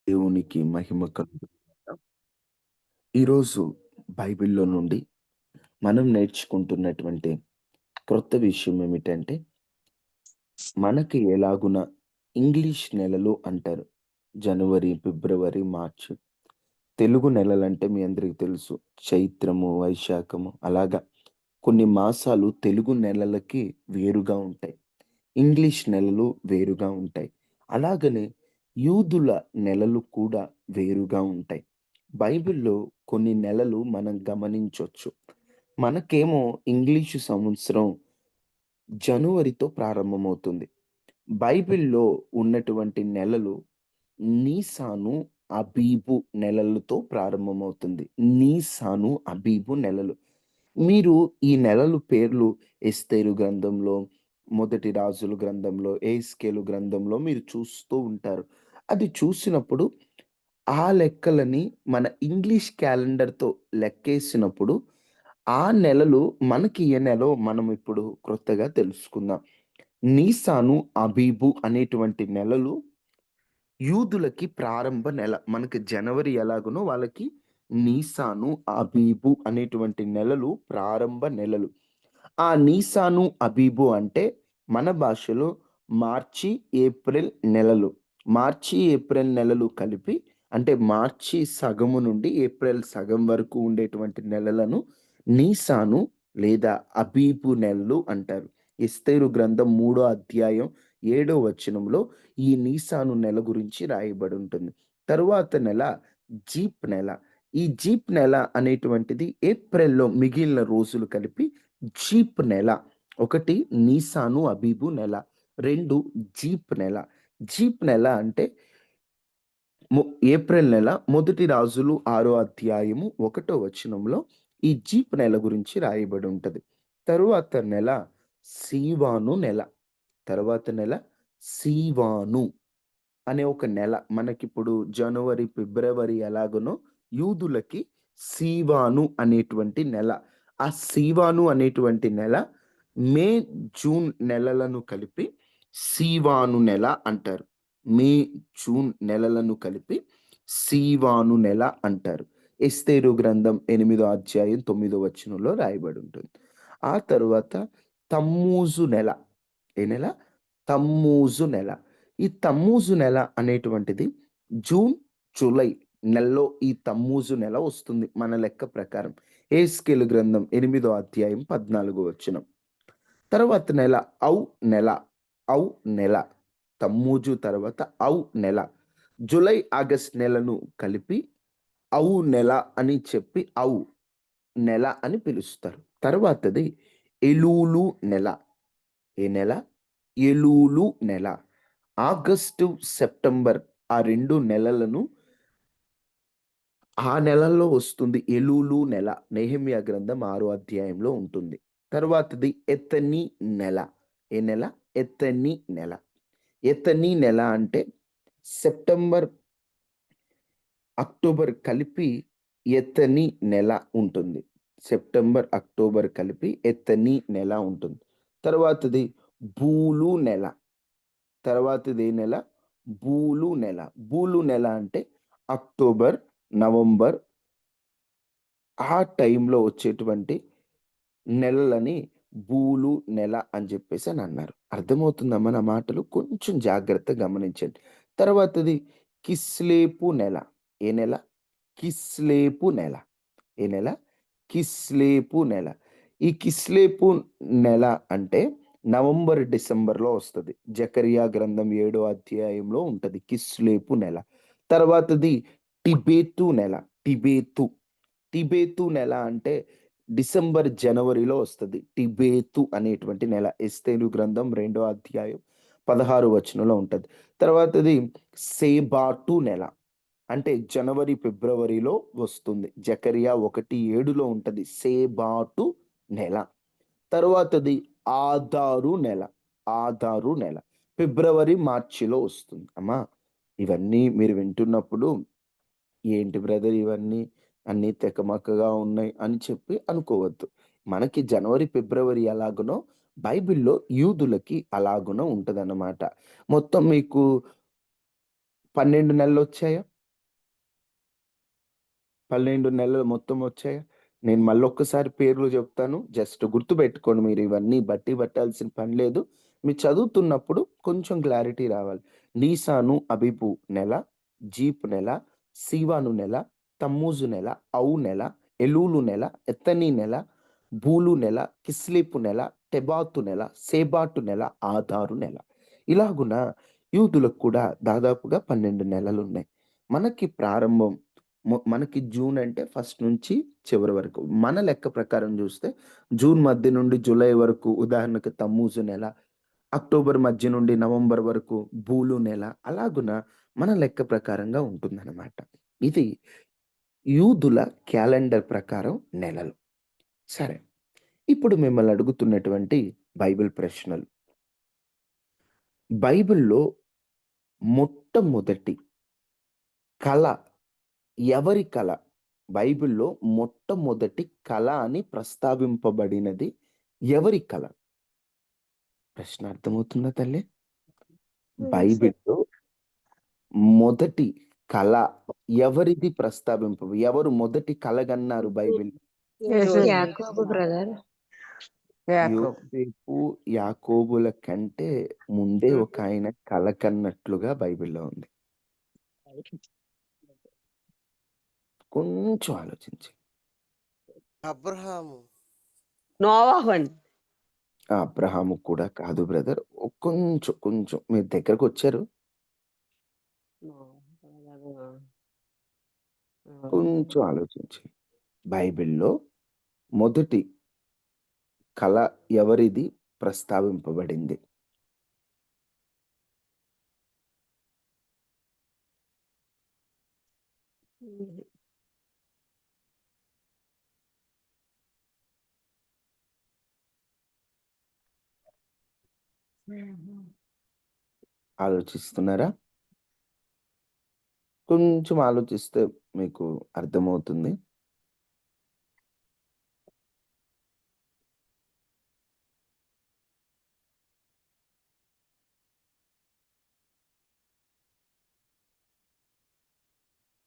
దేవునికి మహిమ కలుగును గాక. ఈరోజు బైబిల్‌లో నుండి మనం నేర్చుకుంటున్నటువంటి క్రొత్త విషయం ఏమిటంటే, మనకి ఎలాగున ఇంగ్లీష్ నెలలు అంటారు. జనవరి, ఫిబ్రవరి, మార్చ్. తెలుగు నెలలంటే మీ అందరికి తెలుసు. చైత్రము, వైశాఖము అలాగా కొన్ని మాసాలు తెలుగు నెలలకి వేరుగా ఉంటాయి. ఇంగ్లీష్ నెలలు వేరుగా ఉంటాయి. అలాగనే యూదుల నెలలు కూడా వేరుగా ఉంటాయి. బైబిల్‌లో కొన్ని నెలలు మనం గమనించొచ్చు. మనకేమో ఇంగ్లీషు సంవత్సరం జనవరితో ప్రారంభమవుతుంది. బైబిల్‌లో ఉన్నటువంటి నెలలు నీసాను, అబీబు నెలలతో ప్రారంభమవుతుంది. నీసాను, అబీబు నెలలు. మీరు ఈ నెలలు పేర్లు ఎస్తేరు గ్రంథంలో, మొదటి రాజుల గ్రంథంలో, ఎహెజ్కేలు గ్రంథంలో మీరు చూస్తూ ఉంటారు. అది చూసినప్పుడు ఆ లెక్కలని మన ఇంగ్లీష్ క్యాలెండర్‌తో లెక్కేసినప్పుడు, ఆ నెలలు మనకి ఏ నెలో మనం ఇప్పుడు క్రొత్తగా తెలుసుకుందాం. నీసాను, అబీబు అనేటువంటి నెలలు యూదులకి ప్రారంభ నెల. మనకి జనవరి ఎలాగునో వాళ్ళకి నీసాను, అబీబు అనేటువంటి నెలలు ప్రారంభ నెలలు. ఆ నీసాను, అబీబు అంటే మన భాషలో మార్చి, ఏప్రిల్ నెలలు. మార్చి, ఏప్రిల్ నెలలు కలిపి అంటే మార్చి సగము నుండి ఏప్రిల్ సగం వరకు ఉండేటువంటి నెలలను నీసాను లేదా అబీబు నెలలు అంటారు. ఎస్తేరు గ్రంథం 3 అధ్యాయం 7 వచనంలో ఈ నీసాను నెల గురించి రాయబడి ఉంటుంది. తరువాత నెల జీప్ నెల. ఈ జీప్ నెల అనేటువంటిది ఏప్రిల్‌లో మిగిలిన రోజులు కలిపి జీప్ నెల. ఒకటి నీసాను, అబీబు నెల. 2 జీప్ నెల. జీప్ నెల అంటే మొ ఏప్రిల్ నెల మొదటి రాజులు 6 అధ్యాయము 1 వచనంలో ఈ జీప్ నెల గురించి రాయబడి ఉంటది. తరువాత నెల సీవాను నెల. తర్వాత నెల సీవాను అనే ఒక నెల. మనకిప్పుడు జనవరి, ఫిబ్రవరి ఎలాగనో యూదులకి సీవాను అనేటువంటి నెల. ఆ సీవాను అనేటువంటి నెల మే, జూన్ నెలలను కలిపి సీవాను నెల అంటారు. మే, జూన్ నెలలను కలిపి సీవాను నెల అంటారు. ఎస్తేరు గ్రంథం 8 అధ్యాయం 9 వచనంలో రాయబడి ఉంటుంది. ఆ తరువాత తమ్మూజు నెల. ఏ నెల? తమ్మూజు నెల. ఈ తమ్మూజు నెల అనేటువంటిది జూన్, జూలై నెలలో ఈ తమ్మూజు నెల వస్తుంది మన లెక్క ప్రకారం. ఎహెజ్కేలు గ్రంథం 8 అధ్యాయం 14 వచనం. తర్వాత నెల ఔ నెల. ఔ నెల. తమ్మూజు తర్వాత ఔ నెల. జూలై, ఆగస్ట్ నెలను కలిపి ఔ నెల అని చెప్పి ఔ నెల అని పిలుస్తారు. తర్వాతది ఎలూలు నెల. ఏ నెల? ఎలూలు నెల. ఆగస్టు, సెప్టెంబర్ ఆ 2 నెలలను ఆ నెలల్లో వస్తుంది ఎలూలు నెల. నెహెమ్యా గ్రంథం 6 అధ్యాయంలో ఉంటుంది. తర్వాతది ఎతని నెల. ఏ నెల? ఎతని నెల. ఎతని నెల అంటే సెప్టెంబర్, అక్టోబర్ కలిపి ఎతని నెల ఉంటుంది. సెప్టెంబర్, అక్టోబర్ కలిపి ఎతని నెల ఉంటుంది. తర్వాతది బూలు నెల. తర్వాతది ఏ నెల? బూలు నెల. బూలు నెల అంటే అక్టోబర్, నవంబర్ ఆ టైంలో వచ్చేటువంటి నెలలని బూలు నెల అని చెప్పేసని అన్నారు. అర్థమవుతుందమ్మా నా మాటలు? కొంచెం జాగ్రత్తగా గమనించండి. తర్వాతది కిస్లేపు నెల. ఏ నెల? కిస్లేపు నెల. ఏ నెల? కిస్లేపు నెల. ఈ కిస్లేపు నెల అంటే నవంబర్, డిసెంబర్‌లో వస్తది. జకరియా గ్రంథం 7 అధ్యాయంలో ఉంటది కిస్లేపు నెల. తర్వాతది టిబేతు నెల. టిబేతు. టిబేతు నెల అంటే డిసెంబర్, జనవరిలో వస్తది. టిబేతు అనేటువంటి నెల. ఎస్తేరు గ్రంథం 2 అధ్యాయం 16 వచనంలో ఉంటది. తర్వాతది సేబాటు నెల. అంటే జనవరి, ఫిబ్రవరిలో వస్తుంది. జకరియా 1:7లో ఉంటది. సేబాటు నెల. తరువాతది ఆదారు నెల. ఆదారు నెల. ఫిబ్రవరి, మార్చిలో వస్తుంది. అమ్మా ఇవన్నీ మీరు వింటున్నప్పుడు ఏంటి బ్రదర్ ఇవన్నీ అన్నీ తెకమక్కగా ఉన్నాయి అని చెప్పి అనుకోవద్దు. మనకి జనవరి, ఫిబ్రవరి ఎలాగునో బైబిల్‌లో యూదులకి అలాగున ఉంటదన్నమాట. మొత్తం మీకు 12 నెలలొచ్చాయా? 12 నెలలు మొత్తం వచ్చాయా? నేను మళ్ళొక్కసారి పేర్లు చెప్తాను. జస్ట్ గుర్తుపెట్టుకోండి మీరు ఇవన్నీ బట్టి పట్టాల్సిన పని లేదు. మీరు చదువుతున్నప్పుడు కొంచెం క్లారిటీ రావాలి. నీసాను, అబీబు నెల, జీప్ నెల, సీవాను నెల, తమ్మూజు నెల, ఔ నెల, ఎలూలు నెల, ఎత్తనీ నెల, బూలు నెల, కిస్లీపు నెల, టెబాతు నెల, సేబాటు నెల, ఆదారు నెల. ఇలాగున యూదులకు కూడా దాదాపుగా 12 నెలలున్నాయి. మనకి ప్రారంభం మనకి జూన్ అంటే ఫస్ట్ నుంచి చివరి వరకు. మన లెక్క ప్రకారం జూస్తే జూన్ మధ్య నుండి జులై వరకు ఉదాహరణకు తమ్మూజు నెల, అక్టోబర్ మధ్య నుండి నవంబర్ వరకు బూలు నెల అలాగున మన లెక్క ప్రకారంగా ఉంటుందన్నమాట. ఇది యూదుల క్యాలెండర్ ప్రకారం నెలలు. సరే. ఇప్పుడు మిమ్మల్ని అడుగుతున్నటువంటి బైబిల్ ప్రశ్నలు. బైబిల్‌లో మొట్టమొదటి కళ ఎవరి కళ? బైబిల్‌లో మొట్టమొదటి కళ అని ప్రస్తావింపబడినది ఎవరి కళ? ప్రశ్న అర్థమవుతుందా తల్లి? బైబిల్‌లో మొదటి కళ ఎవరిది ఎవరు మొదటి కలగన్నారు బైబిల్? యాకోబు బ్రదర్. యోసేపు, యాకోబుల కంటే ముందే ఒక ఆయన కల కన్నట్లుగా బైబిల్‌లో ఉంది. కొంచెం ఆలోచించి. అబ్రహాము. నోవాహు అండి. అబ్రహాము కూడా కాదు బ్రదర్. కొంచెం మీరు దగ్గరకొచ్చారు. కొంచెం ఆలోచించి. బైబిల్‌లో మొదటి కళ ఎవరిది ప్రస్తావింపబడింది? ఆలోచిస్తున్నారా? కొంచెం ఆలోచిస్తే మీకు అర్థమవుతుంది.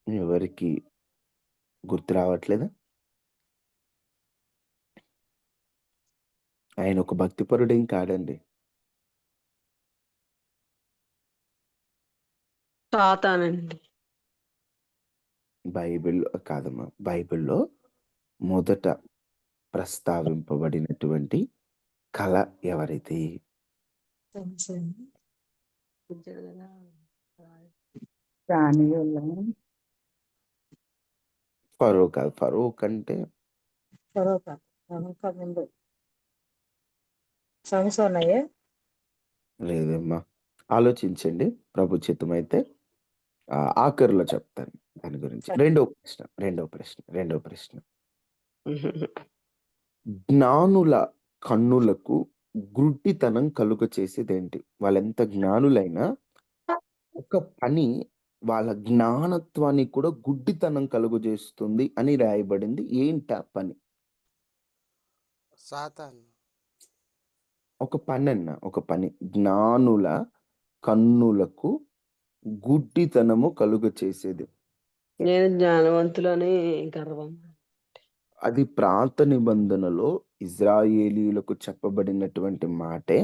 ఎవరికీ గుర్తు రావట్లేదా? ఆయన ఒక భక్తిపరుడేం కాదండి. సాతానండి. కాదమ్మా. బైబిల్‌లో మొదట ప్రస్తావింపబడినటువంటి కళ ఎవరిది? ఫరో కాదు. ఫరో కంటే లేదమ్మా. ఆలోచించండి. ప్రభు చిత్తమైతే ఆఖరిలో చెప్తాను దాని గురించి. రెండో ప్రశ్న. జ్ఞానుల కన్నులకు గుడ్డితనం కలుగచేసేదేంటి? వాళ్ళెంత జ్ఞానులైనా ఒక పని వాళ్ళ జ్ఞానత్వాన్ని కూడా గుడ్డితనం కలుగజేస్తుంది అని రాయబడింది. ఏంటా పని? సాతాను. ఒక పని. జ్ఞానుల కన్నులకు గుడ్డితనము కలుగచేసేది. నేను జ్ఞానవంతులని గర్వం. అది పాత నిబంధనలో ఇజ్రాయేలీయులకు చెప్పబడినటువంటి మాటే.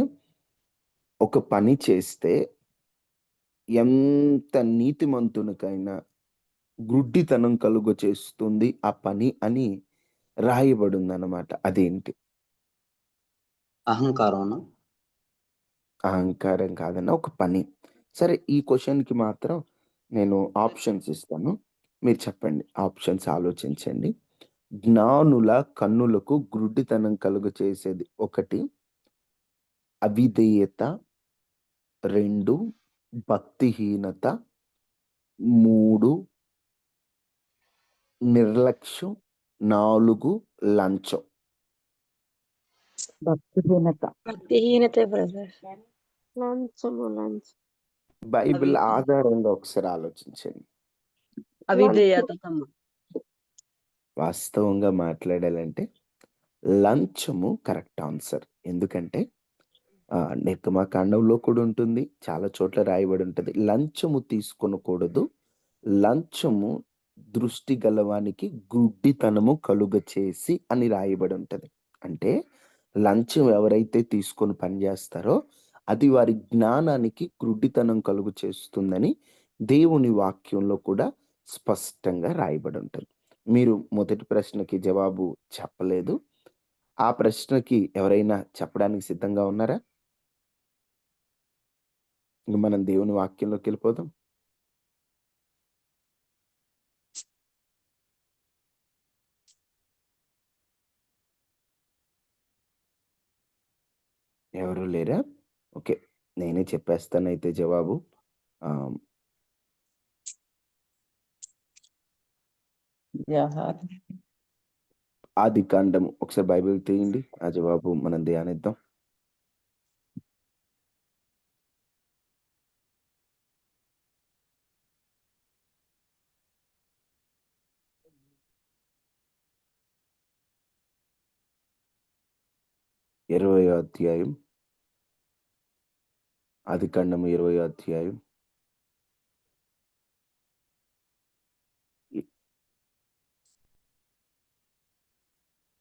ఒక పని చేస్తే ఎంత నీతిమంతునికైనా గుడ్డితనం కలుగచేస్తుంది ఆ పని అని రాయబడిందన్నమాట. అదేంటి? అహంకారమా? అహంకారం కాదన్న ఒక పని. సరే ఈ క్వెషన్‌కి మాత్రం నేను ఆప్షన్స్ ఇస్తాను. మీరు చెప్పండి. ఆప్షన్స్ ఆలోచించండి. జ్ఞానుల కన్నులకు గుడ్డితనం కలుగచేసేది 1 అవిధేయత, 2 భక్తిహీనత, 3 నిర్లక్ష్యం, 4 లంచం. భక్తిహీనతే బ్రదర్. బైబిల్ ఆధారంగా ఒకసారి ఆలోచించండి. అవిధేయత. వాస్తవంగా మాట్లాడాలంటే లంచము కరెక్ట్ ఆన్సర్. ఎందుకంటే నిర్గమకాండంలో కూడా ఉంటుంది. చాలా చోట్ల రాయబడి ఉంటది. లంచము తీసుకొనకూడదు. లంచము దృష్టి గలవానికి గుడ్డితనము కలుగ చేసి అని రాయబడి ఉంటది. అంటే లంచం ఎవరైతే తీసుకొని పనిచేస్తారో అది వారి జ్ఞానానికి గుడ్డితనం కలుగు చేస్తుందని దేవుని వాక్యంలో కూడా స్పష్టంగా రాయబడి ఉంటది. మీరు మొదటి ప్రశ్నకి జవాబు చెప్పలేదు. ఆ ప్రశ్నకి ఎవరైనా చెప్పడానికి సిద్ధంగా ఉన్నారా? ఇంక మనం దేవుని వాక్యంలోకి వెళ్ళిపోదాం. ఎవరు లేరా? ఓకే. నేనే చెప్పేస్తానైతే జవాబు. ఆహ్, ఆదికాండము ఒకసారి బైబిల్ తీయండి. ఆ జవాబు మనం ధ్యానిద్దాం. ఇరవయో అధ్యాయం. ఆదికాండము 20వ అధ్యాయం.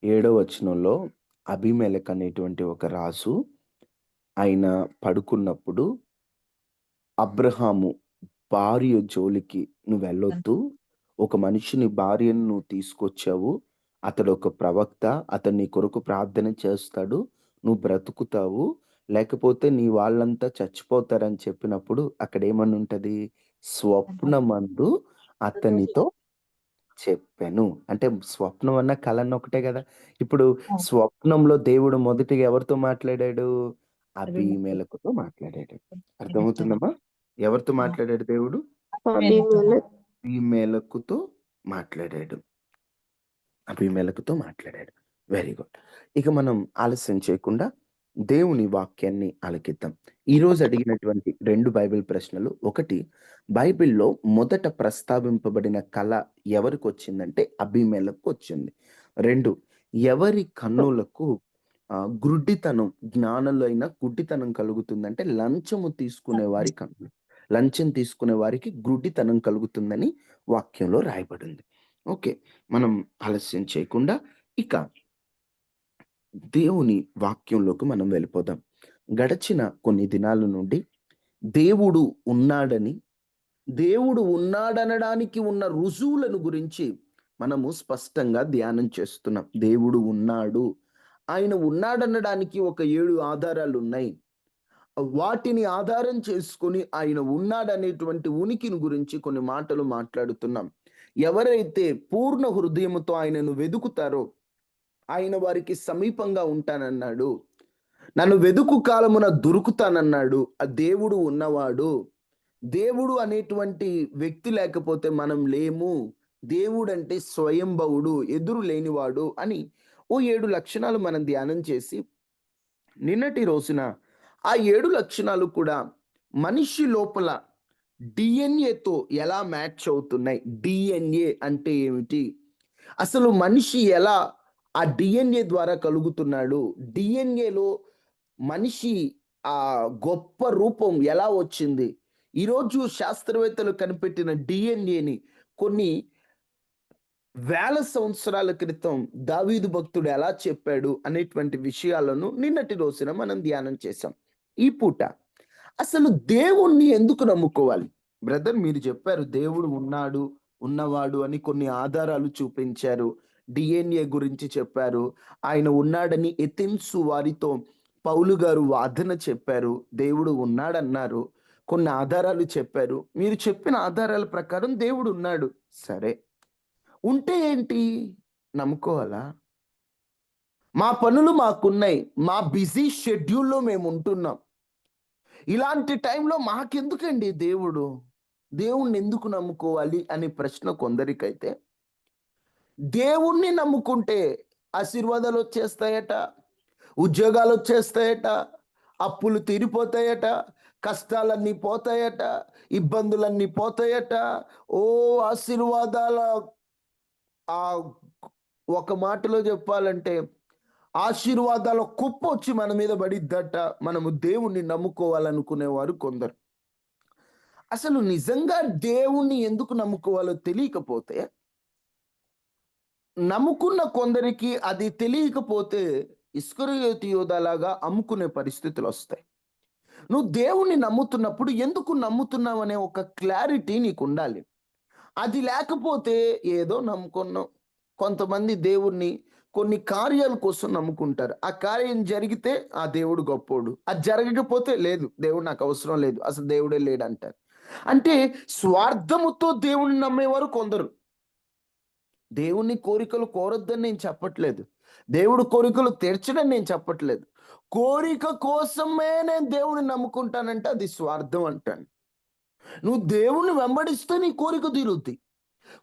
7వ వచనంలో అబీమెలెకు అనేటువంటి ఒక రాజు ఆయన పడుకున్నప్పుడు అబ్రహాము భార్య జోలికి నువ్వెళ్ళొద్దు. ఒక మనిషిని భార్యను నువ్వు తీసుకొచ్చావు. అతడొక ప్రవక్త. అతడు నీ కొరకు ప్రార్థన చేస్తాడు. నువ్వు బ్రతుకుతావు. లేకపోతే నీ వాళ్ళంతా చచ్చిపోతారని చెప్పినప్పుడు అక్కడేమనుంటది? స్వప్నమందు అతనితో చెప్పెను. అంటే స్వప్నం అన్న, కల అన్న ఒకటే గదా! ఇప్పుడు స్వప్నంలో దేవుడు మొదటిగా ఎవరితో మాట్లాడాడు? అబీమెలెకుతో మాట్లాడాడు. అర్థమవుతుందమ్మా? ఎవరితో మాట్లాడాడు దేవుడు? అబీమెలెకు. అబీమెలెకుతో మాట్లాడాడు. అబీమెలెకుతో మాట్లాడాడు. Very good. ఇక మనం ఆలస్యం చేయకుండా దేవుని వాక్యాన్ని ఆలకిద్దాం. ఈరోజు అడిగినటువంటి 2 బైబిల్ ప్రశ్నలు. ఒకటి, బైబిల్‌లో మొదట ప్రస్తావింపబడిన కల ఎవరికొచ్చిందంటే అబీమెలెకుకొచ్చింది. 2, ఎవరి కన్నులకు గ్రుడ్డితనం, జ్ఞానంలో అయినా గుడ్డితనం కలుగుతుందంటే లంచము తీసుకునే వారి కన్నులు. లంచం తీసుకునే వారికి గ్రుడ్డితనం కలుగుతుందని వాక్యంలో రాయబడింది. ఓకే. మనం ఆలస్యం చేయకుండా ఇక దేవుని వాక్యంలోకి మనం వెళ్ళిపోదాం. గడచిన కొన్ని దినాల నుండి దేవుడు ఉన్నాడని, దేవుడు ఉన్నాడనడానికి ఉన్న రుజువులను గురించి మనము స్పష్టంగా ధ్యానం చేస్తున్నాం. దేవుడు ఉన్నాడు. ఆయన ఉన్నాడనడానికి ఒక 7 ఆధారాలున్నాయి. వాటిని ఆధారం చేసుకొని ఆయన ఉన్నాడనేటువంటి ఉనికిని గురించి కొన్ని మాటలు మాట్లాడుతున్నాం. ఎవరైతే పూర్ణ హృదయముతో ఆయనను వెదుకుతారో ఆయన వారికి సమీపంగా ఉంటానన్నాడు. నన్ను వెదుకు కాలమున దొరుకుతానన్నాడు. ఆ దేవుడు ఉన్నవాడు. దేవుడు అనేటువంటి వ్యక్తి లేకపోతే మనం లేము. దేవుడంటే స్వయంభవుడు, ఎదురు లేనివాడు అని ఓ 7 లక్షణాలు మనం ధ్యానం చేసి నిన్నటి రోజున ఆ 7 లక్షణాలు కూడా మనిషి లోపల డిఎన్ఏతో ఎలా మ్యాచ్ అవుతున్నాయి? డిఎన్ఏ అంటే ఏమిటి? అసలు మనిషి ఎలా ఆ డిఎన్ఏ ద్వారా కలుగుతున్నాడు? డిఎన్ఏలో మనిషి ఆ గొప్ప రూపం ఎలా వచ్చింది? ఈరోజు శాస్త్రవేత్తలు కనిపెట్టిన డిఎన్ఏని కొన్ని వేల సంవత్సరాల క్రితం దావీదు భక్తుడు ఎలా చెప్పాడు అనేటువంటి విషయాలను నిన్నటి రోజున మనం ధ్యానం చేశాం. ఈ పూట అసలు దేవుణ్ణి ఎందుకు నమ్ముకోవాలి? బ్రదర్ మీరు చెప్పారు దేవుడు ఉన్నాడు, ఉన్నవాడు అని కొన్ని ఆధారాలు చూపించారు. డిఎన్ఏ గురించి చెప్పారు. ఆయన ఉన్నాడని ఎథెన్సు వారితో పౌలు గారు వాదన చెప్పారు. దేవుడు ఉన్నాడన్నారు. కొన్ని ఆధారాలు చెప్పారు. మీరు చెప్పిన ఆధారాల ప్రకారం దేవుడు ఉన్నాడు. సరే. ఉంటే ఏంటి? నమ్ముకోవాలా? మా పనులు మాకున్నాయి. మా బిజీ షెడ్యూల్‌లో మేముంటున్నాం. ఇలాంటి టైంలో మాకెందుకండి దేవుడు? దేవుణ్ణి ఎందుకు నమ్ముకోవాలి అనే ప్రశ్న కొందరికైతే, దేవుణ్ణి నమ్ముకుంటే ఆశీర్వాదాలొచ్చేస్తాయట, ఉద్యోగాలొచ్చేస్తాయట, అప్పులు తీరిపోతాయట, కష్టాలన్నీ పోతాయట, ఇబ్బందులన్నీ పోతాయట. ఓ ఆశీర్వాదాల ఒక మాటలో చెప్పాలంటే ఆశీర్వాదాల కుప్ప వచ్చి మన మీద పడిద్దట. మనము దేవుణ్ణి నమ్ముకోవాలనుకునేవారు కొందరు. అసలు నిజంగా దేవుణ్ణి ఎందుకు నమ్ముకోవాలో తెలియకపోతే, నమ్ముకున్న కొందరికి అది తెలియకపోతే ఇస్కరియోతు యోధాలాగా అమ్ముకునే పరిస్థితులొస్తాయి. నువ్వు దేవుణ్ణి నమ్ముతున్నప్పుడు ఎందుకు నమ్ముతున్నావనే ఒక క్లారిటీ నీకుండాలి. అది లేకపోతే ఏదో నమ్ముకున్నాం. కొంతమంది దేవుణ్ణి కొన్ని కార్యాల కోసం నమ్ముకుంటారు. ఆ కార్యం జరిగితే ఆ దేవుడు గొప్పోడు. అది జరగకపోతే లేదు దేవుడు నాకు అవసరం లేదు. అసలు దేవుడే లేడంటారు. అంటే స్వార్థముతో దేవుణ్ణి నమ్మేవారు కొందరు. దేవుని కోరికలు కోరొద్దని నేను చెప్పట్లేదు. దేవుడు కోరికలు తీర్చడని నేను చెప్పట్లేదు. కోరిక కోసమే నేను దేవుడిని నమ్ముకుంటానంటే అది స్వార్థం అంటాను. నువ్వు దేవుణ్ణి వెంబడిస్తే నీ కోరిక తీరుద్ది.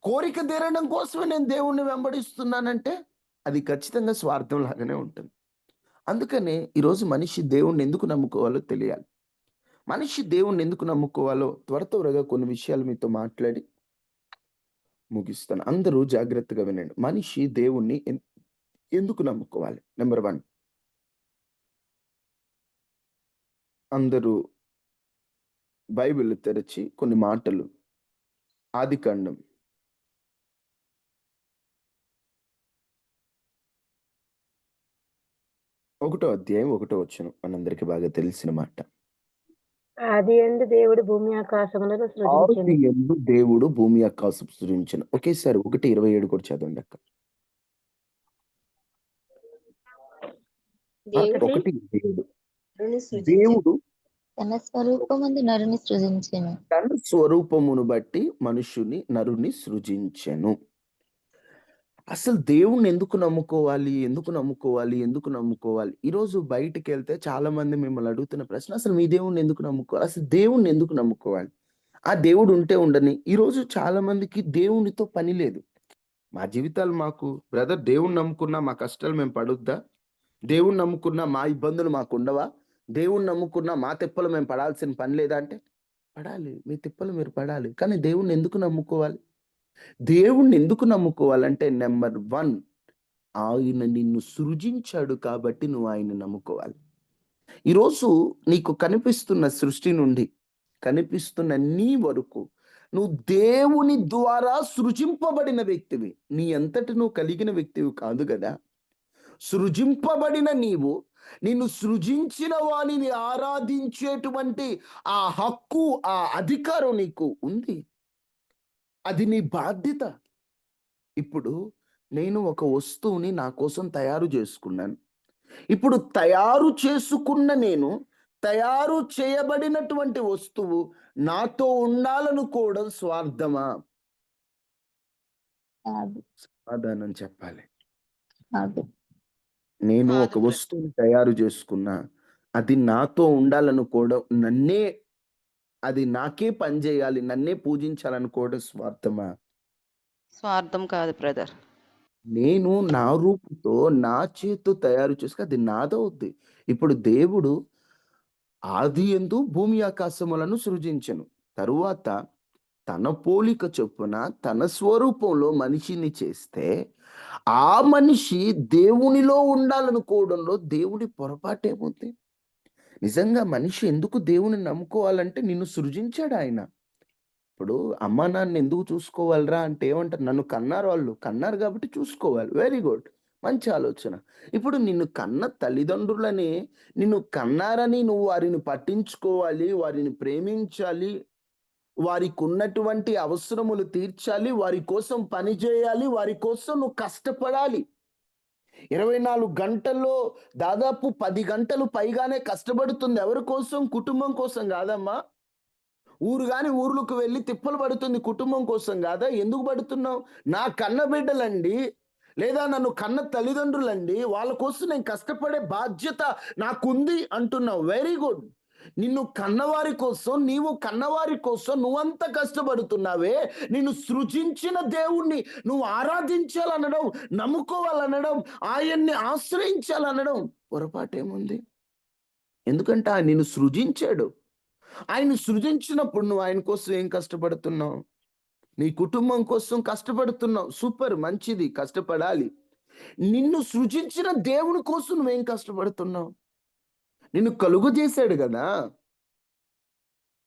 కోరిక తీరడం కోసమే నేను దేవుణ్ణి వెంబడిస్తున్నానంటే అది ఖచ్చితంగా స్వార్థం లాగానే ఉంటుంది. అందుకనే ఈరోజు మనిషి దేవుణ్ణి ఎందుకు నమ్ముకోవాలో తెలియాలి. మనిషి దేవుణ్ణి ఎందుకు నమ్ముకోవాలో త్వరగా కొన్ని విషయాలు మీతో మాట్లాడి ముగిస్తాను. అందరూ జాగ్రత్తగా వినండి. మనిషి దేవుణ్ణి ఎందుకు నమ్ముకోవాలి? నెంబర్ 1, అందరూ బైబిల్ తెరచి కొన్ని మాటలు ఆదికాండం 1వ అధ్యాయం 1వ వచనం మనందరికీ బాగా తెలిసిన మాట. ఆదియందు దేవుడు భూమి ఆకాశములను సృజించెను. ఆదియందు దేవుడు భూమి ఆకాశం సృజించెను. ఒకేసారి 1:27 కూడా చదవండి అక్క. దేవుడు దేవుడు తన స్వరూపమందు నరుని సృజించెను. తన స్వరూపమును బట్టి నరుని సృజించెను. అసలు దేవుణ్ణి ఎందుకు నమ్ముకోవాలి? ఎందుకు నమ్ముకోవాలి? ఎందుకు నమ్ముకోవాలి? ఈరోజు బయటికి వెళ్తే చాలా మంది మిమ్మల్ని అడుగుతున్న ప్రశ్న, అసలు మీ దేవుణ్ణి ఎందుకు నమ్ముకోవాలి? అసలు దేవుణ్ణి ఎందుకు నమ్ముకోవాలి? ఆ దేవుడు ఉంటే ఉండని. ఈరోజు చాలా మందికి దేవునితో పని లేదు. మా జీవితాలు మాకు బ్రదర్ దేవుణ్ణి నమ్ముకున్నా మా కష్టాలు మేము పడొద్దా? దేవుణ్ణి నమ్ముకున్నా మా ఇబ్బందులు మాకు ఉండవా? దేవుణ్ణి నమ్ముకున్నా మా తిప్పలు మేము పడాల్సిన పని లేదా అంటే పడాలి. మీ తిప్పలు మీరు పడాలి. కానీ దేవుణ్ణి ఎందుకు నమ్ముకోవాలి? దేవుణ్ణి ఎందుకు నమ్ముకోవాలంటే నెంబర్ 1, ఆయన నిన్ను సృజించాడు కాబట్టి నువ్వు ఆయన నమ్ముకోవాలి. ఈరోజు నీకు కనిపిస్తున్న సృష్టి నుండి కనిపిస్తున్న నీ వరకు నువ్వు దేవుని ద్వారా సృజింపబడిన వ్యక్తివి. నీ అంతటి నువ్వు కలిగిన వ్యక్తివి కాదు కదా. సృజింపబడిన నీవు నిన్ను సృజించిన వానిని ఆరాధించేటువంటి ఆ హక్కు, ఆ అధికారం నీకు ఉంది. అది నీ బాధ్యత. ఇప్పుడు నేను ఒక వస్తువుని నా కోసం తయారు చేసుకున్నాను. ఇప్పుడు తయారు చేసుకున్న నేను తయారు చేయబడినటువంటి వస్తువు నాతో ఉండాలనుకోవడం స్వార్థమా? కాదు, సమాధానం చెప్పాలి. కాదు. నేను ఒక వస్తువుని తయారు చేసుకున్నా, అది నాతో ఉండాలనుకోవడం, అది నాకే పని చేయాలి, నన్నే పూజించాలనుకోవడం స్వార్థమా? స్వార్థం కాదు బ్రదర్. నేను నా రూపుతో నా చేత్తో తయారు చేసుకు అది నాదవుద్ది. ఇప్పుడు దేవుడు ఆదియందు భూమి ఆకాశములను సృజించెను. తరువాత తన పోలిక చొప్పున తన స్వరూపంలో మనిషిని చేస్తే ఆ మనిషి దేవునిలో ఉండాలనుకోవడంలో దేవుడి పొరపాటేముంది? నిజంగా మనిషి ఎందుకు దేవుని నమ్ముకోవాలంటే నిన్ను సృజించాడు ఆయన. ఇప్పుడు అమ్మా నాన్న ఎందుకు చూసుకోవాలిరా అంటే ఏమంటారు? నన్ను కన్నారు, వాళ్ళు కన్నారు కాబట్టి చూసుకోవాలి. వెరీ గుడ్, మంచి ఆలోచన. ఇప్పుడు నిన్ను కన్న తల్లిదండ్రులని, నిన్ను కన్నారని నువ్వు వారిని పట్టించుకోవాలి, వారిని ప్రేమించాలి, వారికి ఉన్నటువంటి అవసరములు తీర్చాలి, వారి కోసం పని చేయాలి, వారి కోసం నువ్వు కష్టపడాలి. 24 గంటల్లో దాదాపు 10 గంటలు పైగానే కష్టపడుతుంది. ఎవరి కోసం? కుటుంబం కోసం కాదమ్మా. ఊర్లకు వెళ్ళి తిప్పలు పడుతుంది కుటుంబం కోసం కాదా? ఎందుకు పడుతున్నావు? నా కన్న బిడ్డలండి, లేదా నన్ను కన్న తల్లిదండ్రులండి, వాళ్ళ కోసం నేను కష్టపడే బాధ్యత నాకుంది అంటున్నావు. Very good. నిన్ను కన్నవారి కోసం, నీవు కన్నవారి కోసం నువ్వంత కష్టపడుతున్నావే. నిన్ను సృజించిన దేవుణ్ణి నువ్వు ఆరాధించాలనడం, నమ్ముకోవాలనడం, ఆయన్ని ఆశ్రయించాలనడం పొరపాటేముంది? ఎందుకంటే ఆయన నిన్ను సృజించాడు. ఆయన సృజించినప్పుడు నువ్వు ఆయన కోసం ఏం కష్టపడుతున్నావు? నీ కుటుంబం కోసం కష్టపడుతున్నావు. సూపర్, మంచిది, కష్టపడాలి. నిన్ను సృజించిన దేవుని కోసం నువ్వేం కష్టపడుతున్నావు? నిన్ను కలుగు చేశాడు కదా.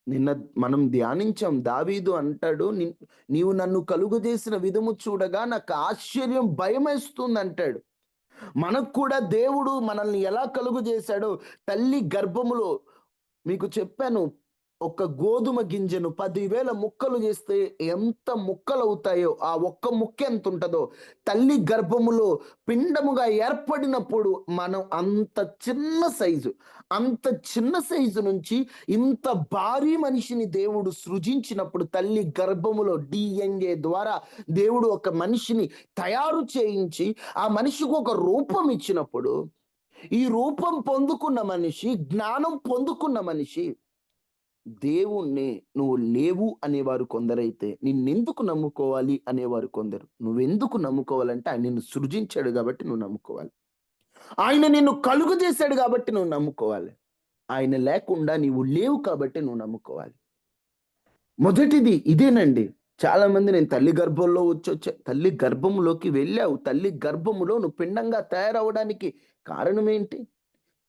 నిన్న మనం ధ్యానించాం. దావీదు అంటాడు, నీవు నన్ను కలుగు చేసిన విధము చూడగా నాకు ఆశ్చర్యం భయమేస్తుంది అంటాడు. మనకు కూడా దేవుడు మనల్ని ఎలా కలుగు చేశాడో, తల్లి గర్భములో మీకు చెప్పాను, ఒక గోధుమ గింజను 10,000 ముక్కలు చేస్తే ఎంత ముక్కలు అవుతాయో, ఆ ఒక్క ముక్క ఎంత ఉంటుందో, తల్లి గర్భములో పిండముగా ఏర్పడినప్పుడు మనం అంత చిన్న సైజు నుంచి ఇంత భారీ మనిషిని దేవుడు సృజించినప్పుడు, తల్లి గర్భములో DNA ద్వారా దేవుడు ఒక మనిషిని తయారు చేయించి ఆ మనిషికి ఒక రూపం ఇచ్చినప్పుడు, ఈ రూపం పొందుకున్న మనిషి, జ్ఞానం పొందుకున్న మనిషి, దేవుణ్ణి నువ్వు లేవు అనేవారు కొందరైతే, నిన్నెందుకు నమ్ముకోవాలి అనేవారు కొందరు. నువ్వెందుకు నమ్ముకోవాలంటే ఆయన నిన్ను సృజించాడు కాబట్టి నువ్వు నమ్ముకోవాలి. ఆయన నిన్ను కలుగు చేశాడు కాబట్టి నువ్వు నమ్ముకోవాలి. ఆయన లేకుండా నీవు లేవు కాబట్టి నువ్వు నమ్ముకోవాలి. మొదటిది ఇదేనండి. చాలా మంది నేను తల్లి గర్భంలో వచ్చా, తల్లి గర్భంలోకి వెళ్ళావు, తల్లి గర్భములో నువ్వు పిండంగా తయారవడానికి కారణం ఏంటి?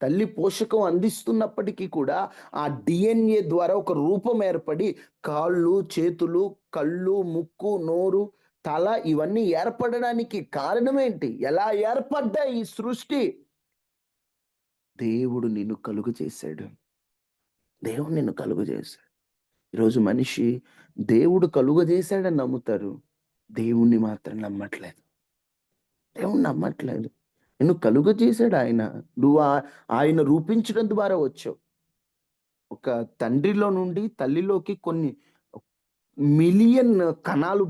తల్లి పోషకం అందిస్తున్నప్పటికీ కూడా ఆ DNA ద్వారా ఒక రూపం ఏర్పడి కాళ్ళు, చేతులు, కళ్ళు, ముక్కు, నోరు, తల ఇవన్నీ ఏర్పడడానికి కారణం ఏంటి? ఎలా ఏర్పడ్డా ఈ సృష్టి? దేవుడు నిన్ను కలుగు చేశాడు. దేవుడు నిన్ను కలుగు చేశాడు. ఈరోజు మనిషి దేవుడు కలుగు చేశాడని నమ్ముతారు, దేవుణ్ణి మాత్రం నమ్మట్లేదు. దేవుణ్ణి నమ్మట్లేదు. నిన్ను కలుగ చేశాడు ఆయన. నువ్వు ఆయన రూపించడం ద్వారా వచ్చావు. ఒక తండ్రిలో నుండి తల్లిలోకి కొన్ని మిలియన్ కణాలు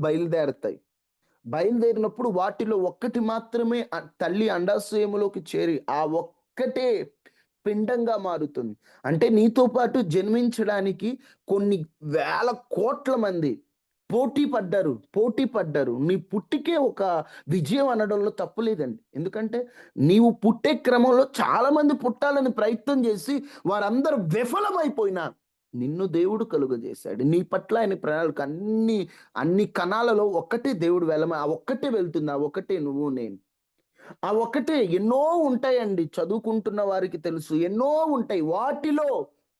బయలుదేరినప్పుడు వాటిలో ఒక్కటి మాత్రమే తల్లి అండాశయములోకి చేరి ఆ ఒక్కటే పిండంగా మారుతుంది. అంటే నీతో పాటు జన్మించడానికి కొన్ని వేల కోట్ల మంది పోటీ పడ్డారు. నీ పుట్టికే ఒక విజయం అనడంలో తప్పు లేదండి. ఎందుకంటే నీవు పుట్టే క్రమంలో చాలా మంది పుట్టాలని ప్రయత్నం చేసి వారందరూ విఫలమైపోయినా నిన్ను దేవుడు కలుగజేశాడు. నీ పట్ల ఆయన ప్రణాళిక అన్ని కణాలలో ఒక్కటే దేవుడు ఆ ఒక్కటే వెళ్తుంది. ఆ ఒక్కటే నువ్వు నేను. ఆ ఒక్కటే. ఎన్నో ఉంటాయండి, చదువుకుంటున్న వారికి తెలుసు, ఎన్నో ఉంటాయి. వాటిలో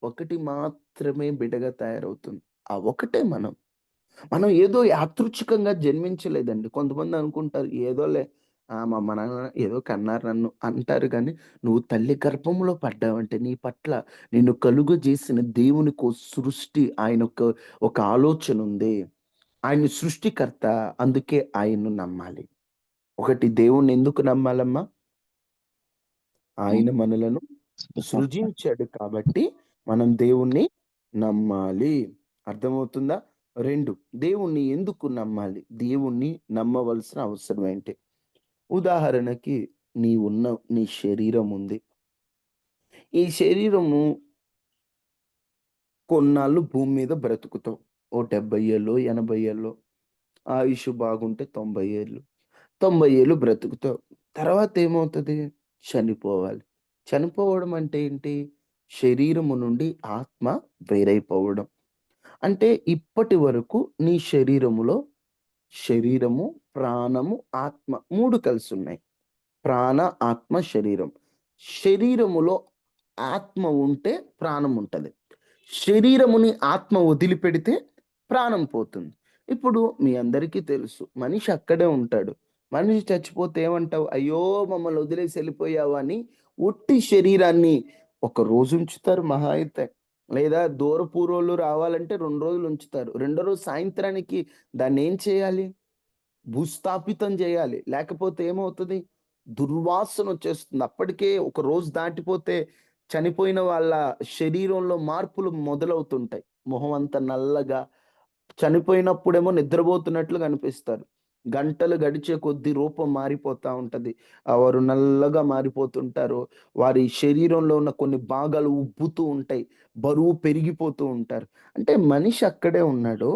ఒకటి మాత్రమే బిడ్డగా తయారవుతుంది. ఆ ఒకటే మనం ఏదో యాదృచ్ఛికంగా జన్మించలేదండి. కొంతమంది అనుకుంటారు ఏదోలే, మా అమ్మ నాన్న ఏదో కన్నారు నన్ను అంటారు. కానీ నువ్వు తల్లి గర్భంలో పడ్డావంటే నీ పట్ల నిన్ను కలుగు చేసిన దేవునికి సృష్టి, ఆయన ఒక ఆలోచన ఉంది. ఆయన సృష్టికర్త, అందుకే ఆయన్ను నమ్మాలి. ఒకటి, దేవుణ్ణి ఎందుకు నమ్మాలమ్మా? ఆయన మనలను సృజించాడు కాబట్టి మనం దేవుణ్ణి నమ్మాలి. అర్థమవుతుందా? 2, దేవుణ్ణి ఎందుకు నమ్మాలి? దేవుణ్ణి నమ్మవలసిన అవసరం ఏంటి? ఉదాహరణకి నీ శరీరం ఉంది. ఈ శరీరము కొన్నాళ్ళు భూమి మీద బ్రతుకుతావు. ఓ 70 ఏళ్ళు, 80 ఏళ్ళు, ఆయుష్ బాగుంటే 90 ఏళ్ళు. 90 ఏళ్ళు బ్రతుకుతావు. తర్వాత ఏమవుతుంది? చనిపోవాలి. చనిపోవడం అంటే ఏంటి? శరీరము నుండి ఆత్మ వేరైపోవడం. అంటే ఇప్పటి వరకు నీ శరీరము, ప్రాణము, ఆత్మ 3 కలిసి ఉన్నాయి. ప్రాణ, ఆత్మ, శరీరం. శరీరములో ఆత్మ ఉంటే ప్రాణం ఉంటుంది. శరీరముని ఆత్మ వదిలిపెడితే ప్రాణం పోతుంది. ఇప్పుడు మీ అందరికీ తెలుసు, మనిషి అక్కడే ఉంటాడు. మనిషి చచ్చిపోతే ఏమంటావు? అయ్యో మమ్మల్ని వదిలేసి వెళ్ళిపోయావు అని ఉట్టి శరీరాన్ని 1 రోజు ఉంచుతారు మహా అయితే. లేదా దూరపూర్వోళ్ళు రావాలంటే 2 రోజులు ఉంచుతారు. 2వ రోజు సాయంత్రానికి దాన్ని ఏం చేయాలి? భూస్థాపితం చేయాలి. లేకపోతే ఏమవుతుంది? దుర్వాసన వచ్చేస్తుంది. అప్పటికే 1 రోజు దాటిపోతే చనిపోయిన వాళ్ళ శరీరంలో మార్పులు మొదలవుతుంటాయి. మొహం అంతా నల్లగా, చనిపోయినప్పుడేమో నిద్రపోతున్నట్లు కనిపిస్తారు. గంటలు గడిచే కొద్దీ రూపం మారిపోతా ఉంటది. వారు నల్లగా మారిపోతుంటారు. వారి శరీరంలో ఉన్న కొన్ని భాగాలు ఉబ్బుతూ ఉంటాయి, బరువు పెరిగిపోతూ ఉంటారు. అంటే మనిషి అక్కడే ఉన్నాడు,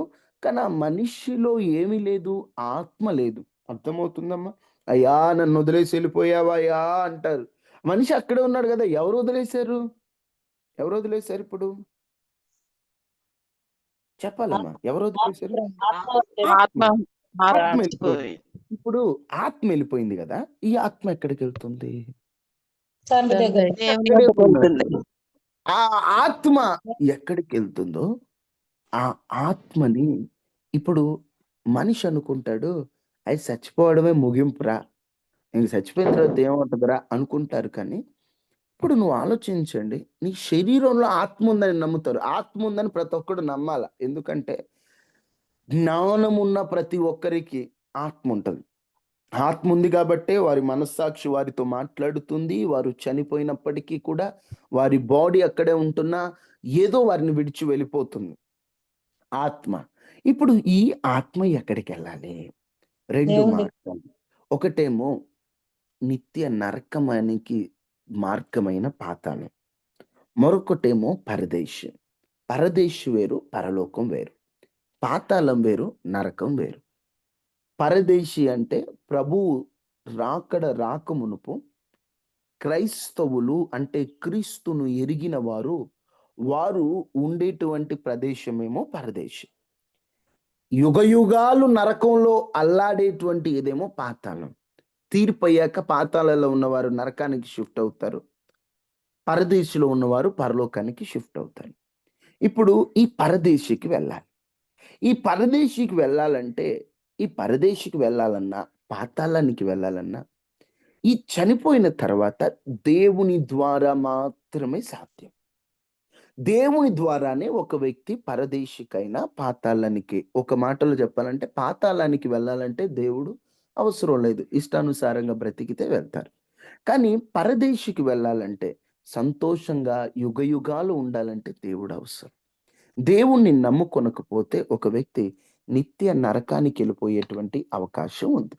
కానీ ఆ మనిషిలో ఏమీ లేదు, ఆత్మ లేదు. అర్థమవుతుందమ్మా? అయ్యా నన్ను వదిలేసి వెళ్ళిపోయావా అయ్యా అంటారు. మనిషి అక్కడే ఉన్నాడు కదా. ఎవరు వదిలేశారు ఇప్పుడు? చెప్పాలమ్మా, ఎవరు వదిలేశారు? ఆత్మ వెళ్ళిపోయింది. ఇప్పుడు ఆత్మ వెళ్ళిపోయింది కదా, ఈ ఆత్మ ఎక్కడికి వెళ్తుంది? ఆ ఆత్మ ఎక్కడికి వెళ్తుందో ఆ ఆత్మని ఇప్పుడు మనిషి అనుకుంటాడు, అది చచ్చిపోవడమే ముగింపురా, ఇంక చచ్చిపోయిన తర్వాత ఏమవుతుందిరా అనుకుంటారు. కానీ ఇప్పుడు నువ్వు ఆలోచించండి, నీ శరీరంలో ఆత్మ ఉందని నమ్ముతారు. ఆత్మ ఉందని ప్రతి ఒక్కడు నమ్మాల. ఎందుకంటే జ్ఞానం ఉన్న ప్రతి ఒక్కరికి ఆత్మ ఉంటుంది. ఆత్మ ఉంది కాబట్టే వారి మనస్సాక్షి వారితో మాట్లాడుతుంది. వారు చనిపోయినప్పటికీ కూడా వారి బాడీ అక్కడే ఉంటున్నా ఏదో వారిని విడిచి వెళ్ళిపోతుంది ఆత్మ. ఇప్పుడు ఈ ఆత్మ ఎక్కడికి వెళ్ళాలి? రెండు మార్గాలు. ఒకటేమో నిత్య నరకమానికి మార్గమైన పాతాళం, మరొకటేమో పరదేశి. పరదేశి వేరు, పరలోకం వేరు. పాతాళం వేరు, నరకం వేరు. పరదేశి అంటే ప్రభువు రాకమునుపు క్రైస్తవులు అంటే క్రీస్తును ఎరిగిన వారు ఉండేటువంటి ప్రదేశమేమో పరదేశి. యుగయుగాలు నరకంలో అల్లాడేటువంటి ఇదేమో పాతాళం. తీర్పు అయ్యాక పాతాళంలో ఉన్నవారు నరకానికి షిఫ్ట్ అవుతారు, పరదేశిలో ఉన్నవారు పరలోకానికి షిఫ్ట్ అవుతారు. ఇప్పుడు ఈ పరదేశికి వెళ్ళాలి. ఈ పరదేశికి వెళ్ళాలంటే, ఈ పరదేశికి వెళ్ళాలన్నా, పాతాళానికి వెళ్ళాలన్నా ఈ చనిపోయిన తర్వాత దేవుని ద్వారా మాత్రమే సాధ్యం. దేవుని ద్వారానే ఒక వ్యక్తి పరదేశికైనా పాతాళానికి, ఒక మాటలో చెప్పాలంటే పాతాళానికి వెళ్ళాలంటే దేవుడు అవసరం లేదు, ఇష్టానుసారంగా బ్రతికితే వెళ్తారు. కానీ పరదేశికి వెళ్ళాలంటే, సంతోషంగా యుగయుగాలు ఉండాలంటే దేవుడు అవసరం. దేవుణ్ణి నమ్ముకొనకపోతే ఒక వ్యక్తి నిత్య నరకానికి వెళ్ళిపోయేటువంటి అవకాశం ఉంది.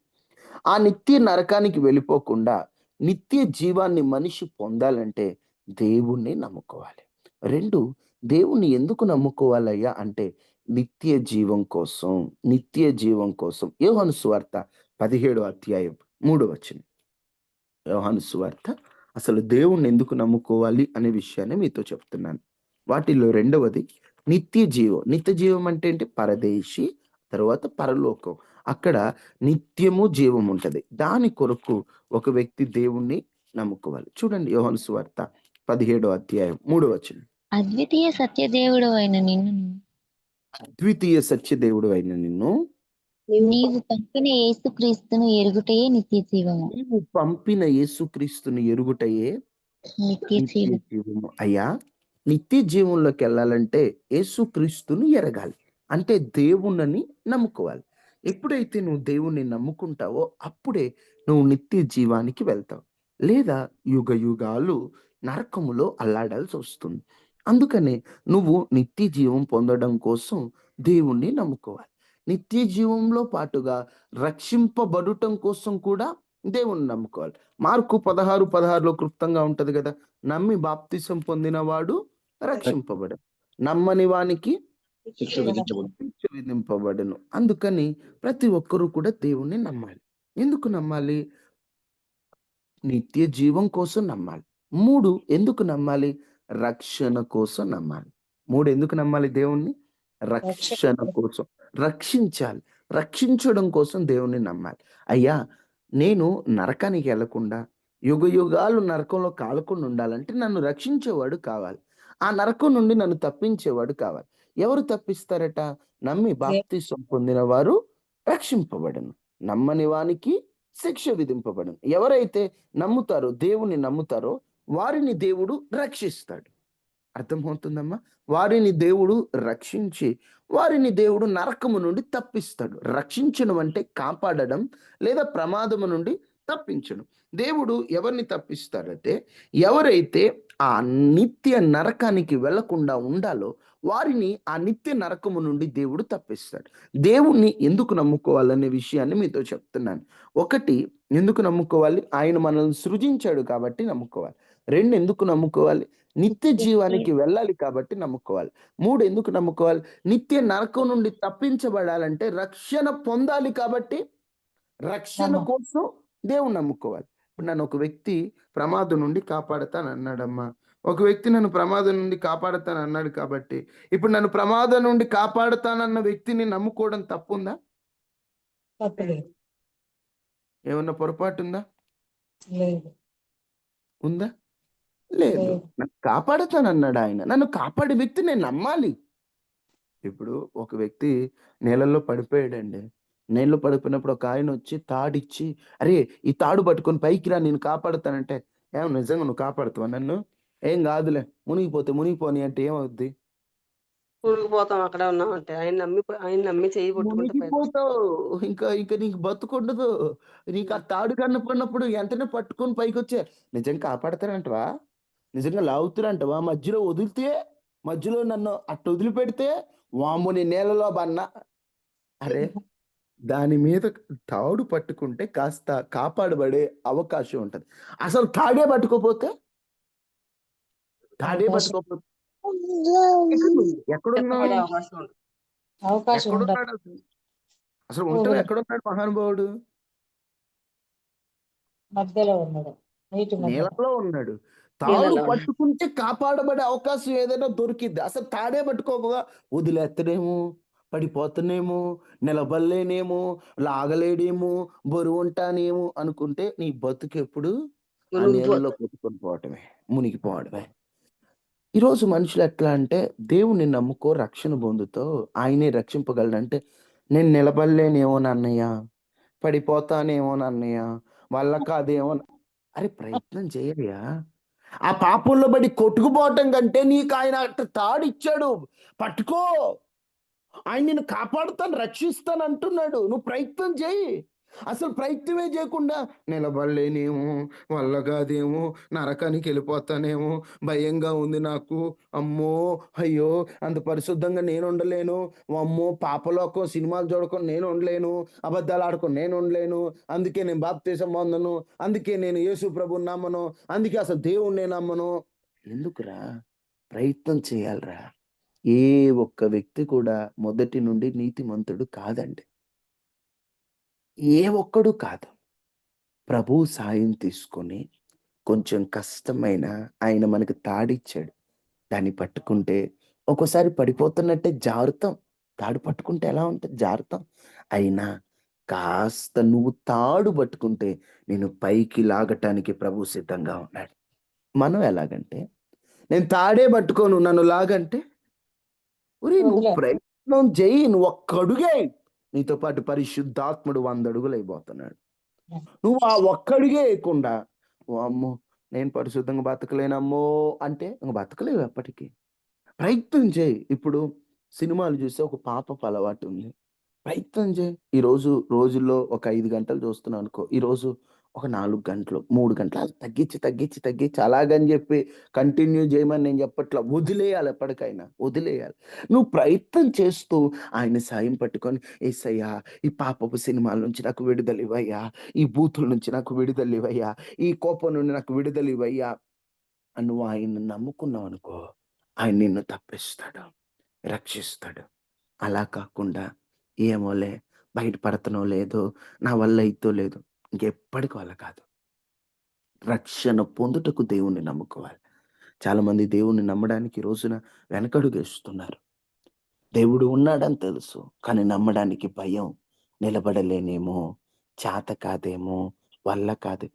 ఆ నిత్య నరకానికి వెళ్ళిపోకుండా నిత్య జీవాన్ని మనిషి పొందాలంటే దేవుణ్ణి నమ్ముకోవాలి. రెండు, దేవుణ్ణి ఎందుకు నమ్ముకోవాలయ్యా అంటే నిత్య జీవం కోసం. నిత్య జీవం కోసం యోహాను సువార్త 17వ అధ్యాయం 3వ వచనం. యోహాను సువార్త అసలు దేవుణ్ణి ఎందుకు నమ్ముకోవాలి అనే విషయాన్ని మీతో చెప్తున్నాను. వాటిలో రెండవది నిత్య జీవం. నిత్య జీవం అంటే ఏంటి? పరదేశి, తర్వాత పరలోకం. అక్కడ నిత్యము జీవం ఉంటది. దాని కొరకు ఒక వ్యక్తి దేవుణ్ణి నమ్ముకోవాలి. చూడండి యోహాను సువార్త 17వ అధ్యాయం 3వ వచనం. అద్వితీయ సత్యదేవుడు అయిన నిన్ను, అద్వితీయ సత్యదేవుడు అయిన నిన్ను, నీవు పంపిన యేసుక్రీస్తును ఎరుగుటయే నిత్య జీవము. నీవు పంపిన యేసుక్రీస్తుని ఎరుగుటయే నిత్య నిత్య జీవం. జీవము. అయ్యా, నిత్య జీవంలోకి వెళ్ళాలంటే యేసుక్రీస్తుని ఎరగాలి, అంటే దేవుణ్ణి నమ్ముకోవాలి. ఎప్పుడైతే నువ్వు దేవుణ్ణి నమ్ముకుంటావో అప్పుడే నువ్వు నిత్య జీవానికి వెళ్తావు, లేదా యుగ యుగాలు నరకములో అల్లాడాల్సి వస్తుంది. అందుకనే నువ్వు నిత్య జీవం పొందడం కోసం దేవుణ్ణి నమ్ముకోవాలి. నిత్య జీవంలో పాటుగా రక్షింపబడటం కోసం కూడా దేవుణ్ణి నమ్ముకోవాలి. మార్కు 16:16లో క్లుప్తంగా ఉంటది కదా, నమ్మి బాప్తిసం పొందినవాడు రక్షింపబడు, నమ్మని వానికి శిక్ష విధింపబడును. అందుకని ప్రతి ఒక్కరూ కూడా దేవుణ్ణి నమ్మాలి. ఎందుకు నమ్మాలి? నిత్య జీవం కోసం నమ్మాలి. 3, ఎందుకు నమ్మాలి? రక్షణ కోసం నమ్మాలి. 3, ఎందుకు నమ్మాలి దేవుణ్ణి? రక్షణ కోసం. రక్షించాలి. రక్షించడం కోసం దేవుణ్ణి నమ్మాలి. అయ్యా, నేను నరకానికి వెళ్లకుండా యుగ యుగాలు నరకంలో కాలకుండా ఉండాలంటే నన్ను రక్షించేవాడు కావాలి. ఆ నరకం నుండి నన్ను తప్పించేవాడు కావాలి. ఎవరు తప్పిస్తారట? నమ్మి బాప్తిసం పొందిన వారు రక్షింపబడను, నమ్మని వానికి శిక్ష విధింపబడను. ఎవరైతే నమ్ముతారో, దేవుణ్ణి నమ్ముతారో వారిని దేవుడు రక్షిస్తాడు. అర్థమవుతుందమ్మా? వారిని దేవుడు రక్షించి వారిని దేవుడు నరకము నుండి తప్పిస్తాడు. రక్షించడం అంటే కాపాడడం లేదా ప్రమాదము నుండి తప్పించడం. దేవుడు ఎవరిని తప్పిస్తాడంటే ఎవరైతే ఆ నిత్య నరకానికి వెళ్లకుండా ఉండాలో వారిని ఆ నిత్య నరకము నుండి దేవుడు తప్పిస్తాడు. దేవుణ్ణి ఎందుకు నమ్ముకోవాలనే విషయాన్ని మీతో చెప్తున్నాను. 1, ఎందుకు నమ్ముకోవాలి? ఆయన మనల్ని సృజించాడు కాబట్టి నమ్ముకోవాలి. 2, ఎందుకు నమ్ముకోవాలి? నిత్య జీవానికి వెళ్ళాలి కాబట్టి నమ్ముకోవాలి. 3, ఎందుకు నమ్ముకోవాలి? నిత్య నరకం నుండి తప్పించబడాలంటే రక్షణ పొందాలి కాబట్టి రక్షణ కోసం దేవుని నమ్ముకోవాలి. ఇప్పుడు నన్ను ఒక వ్యక్తి ప్రమాదం నుండి కాపాడతాను అన్నాడమ్మా. ఒక వ్యక్తి నన్ను ప్రమాదం నుండి కాపాడతాను అన్నాడు కాబట్టి ఇప్పుడు నన్ను ప్రమాదం నుండి కాపాడతానన్న వ్యక్తిని నమ్ముకోవడం తప్పుందా? ఏమన్నా పొరపాటు ఉందా? ఉందా? లేదు. నన్ను కాపాడతానన్నాడు ఆయన. నన్ను కాపాడే వ్యక్తి నేను నమ్మాలి. ఇప్పుడు ఒక వ్యక్తి నీళ్ళల్లో పడిపోయాడండి. నీళ్ళలో పడిపోయినప్పుడు ఒక ఆయనొచ్చి తాడిచ్చి, "అరే! ఈ తాడు పట్టుకొని పైకి రా నేను కాపాడుతానంటే," "ఏం నిజంగా నువ్వు కాపాడుతావా నన్ను? ఏం గాదులే మునిగిపోతే మునిగిపోని" అంటే ఏమవుద్ది? మునిగిపోతాం అక్కడే ఉన్నామంటే. ఆయన నమ్మి చెయ్యి పట్టుకుంటే పైకొస్తాం. మునిగిపోతావు. ఇంకా నీకు బతుకుండదు. నీకు ఆ తాడు కనపడినప్పుడు వెంటనే పట్టుకొని పైకొచ్చే నిజంగా కాపాడతారంటవా? నిజంగా లాగుతారంటవా? మధ్యలో వదిలితే, మధ్యలో నన్ను అట్ట వదిలిపెడితే, వామ్మో! నేను నీళ్ళలో బడిన. అరే! దాని మీద తాడు పట్టుకుంటే కాస్త కాపాడబడే అవకాశం ఉంటది. అసలు తాడే పట్టుకోపోతే? తాడే అవకాశం పట్టుకోపోతే ఎక్కడున్నావు? కింద పడే అవకాశం ఉంది. అవకాశం ఉండదు. ఎక్కడున్నాడసలు? అసలు ఉంటావు ఊహులో ఎక్కడున్నాడు మహానుభావుడు? మధ్యలో ఉన్నాడు. నీటి మధ్యలో. నీళ్ళలో ఉన్నాడు. తాడు నీళ్ళలో ఉన్నాడు. పట్టుకుంటే కాపాడబడే అవకాశం ఏదైనా దొరికిద్ది. అసలు తాడే పట్టుకోకుండా వదిలేత్తనేమో, పడిపోతనేమో, నిలబడలేనేమో, లాగలేడేమో, బరువుంటానేమో అనుకుంటే నీ బతుకెప్పుడు ఆ నీళ్ళలో మునిగిపోతాం. కొట్టుకొని పోవటమే. మునిగిపోవడమే. ఈరోజు మనుషులు ఎట్లా అంటే దేవుడిని నమ్ముకో రక్షణ పొందుతావు. ఆయనే రక్షింపగలడంటే నేను నిలబడలేనేమోనన్నయ్య, పడిపోతానేమోనన్నయ్య, వల్ల కాదేమో అరే ప్రయత్నం చేయయ్యా! ఆ పాపంలో పడి కొట్టుకుపోవటం కంటే నీకాయన అట్ట తాడిచ్చాడు. పట్టుకో! ఆయన నిన్ను కాపాడుతాను, రక్షిస్తాను అంటున్నాడు. నువ్వు ప్రయత్నం చెయ్యి. అసలు ప్రయత్నమే చేయకుండా నిలబడలేనేమో, వల్ల కాదేమో, నరకానికి వెళ్ళిపోతానేమో, భయంగా ఉంది నాకు. అమ్మో! అయ్యో! అంత పరిశుద్ధంగా నేను ఉండలేను. అమ్మో! పాపలోకం సినిమాలు చూడకుండా నేను ఉండలేను. అబద్ధాలు ఆడకుండా నేను ఉండలేను. అందుకే నేను బాప్తిసం పొందను. అందుకే నేను యేసు ప్రభువుని నమ్మను. అందుకే అసలు దేవుడినే నమ్మను. ఎందుకురా? ప్రయత్నం చేయాలిరా. ఏ ఒక్క వ్యక్తి కూడా మొదటి నుండి నీతిమంతుడు కాదండి. ఏ ఒక్కడు కాదు. ప్రభువు సాయం తీసుకొని కొంచెం కష్టమైన ఆయన మనకు తాడిచ్చాడు. దాన్ని పట్టుకుంటే ఒక్కోసారి పడిపోతున్నట్టే జారుతాం. తాడు పట్టుకుంటే ఎలా ఉంటది? జారుతాం. అయినా కాస్త నువ్వు తాడు పట్టుకుంటే నిన్ను పైకి లాగటానికి ప్రభువు సిద్ధంగా ఉన్నాడు. మనం ఎలాగంటే నేను తాడే పట్టుకోను నన్ను లాగంటే ఒరేయ్! నువ్వు వదిలే. ప్రయత్నం చెయ్యి. నువ్వు ఒక్క అడుగేయ్. నీతో పాటు పరిశుద్ధాత్ముడు 100 అడుగులేయబోతున్నాడు. నువ్వు ఆ ఒక్క అడుగే ఏయకుండా, వామ్మో! నేను పరిశుద్ధంగా బతకలేనమ్మో! అంటే ఇంక బతకలేవు ఎప్పటికి. ప్రయత్నం చేయి. ఇప్పుడు సినిమాలు చూస్తే ఒక పాపపు అలవాటుంది. ప్రయత్నం చేయి. ఈరోజు రోజుల్లో ఒక 5 గంటలు చూస్తున్నావనుకో, ఈరోజు ఒక 4 గంటలు, 3 గంటలు అలా తగ్గించి అలాగని చెప్పి కంటిన్యూ చేయమని నేను చెప్పట్లా. వదిలేయాలి ఎప్పటికైనా. వదిలేయాలి. నువ్వు ప్రయత్నం చేస్తూ ఆయన సాయం పట్టుకొని, యేసయ్యా! ఈ పాపపు సినిమాల నుంచి నాకు విడుదలివ్వయ్యా! ఈ బూతుల నుంచి నాకు విడుదలివ్వయ్యా! ఈ కోపం నుండి నాకు విడుదలివ్వయ్యా! అని నువ్వు ఆయన్ని నమ్ముకున్నావనుకో, ఆయన నిన్ను తప్పిస్తాడు. రక్షిస్తాడు. అలా కాకుండా ఏమోలే బయటపడతనో లేదో, నా వల్ల అయిద్దో లేదో, ఇంకెప్పటికి వల్ల కాదు. రక్షణ పొందుటకు దేవుణ్ణి నమ్ముకోవాలి. చాలామంది దేవుణ్ణి నమ్మడానికి ఈ రోజున వెనకడుగేస్తున్నారు. దేవుడు ఉన్నాడని తెలుసు. కానీ నమ్మడానికి భయం. నిలబడలేనేమో, చేత కాదేమో, వల్ల కాదు.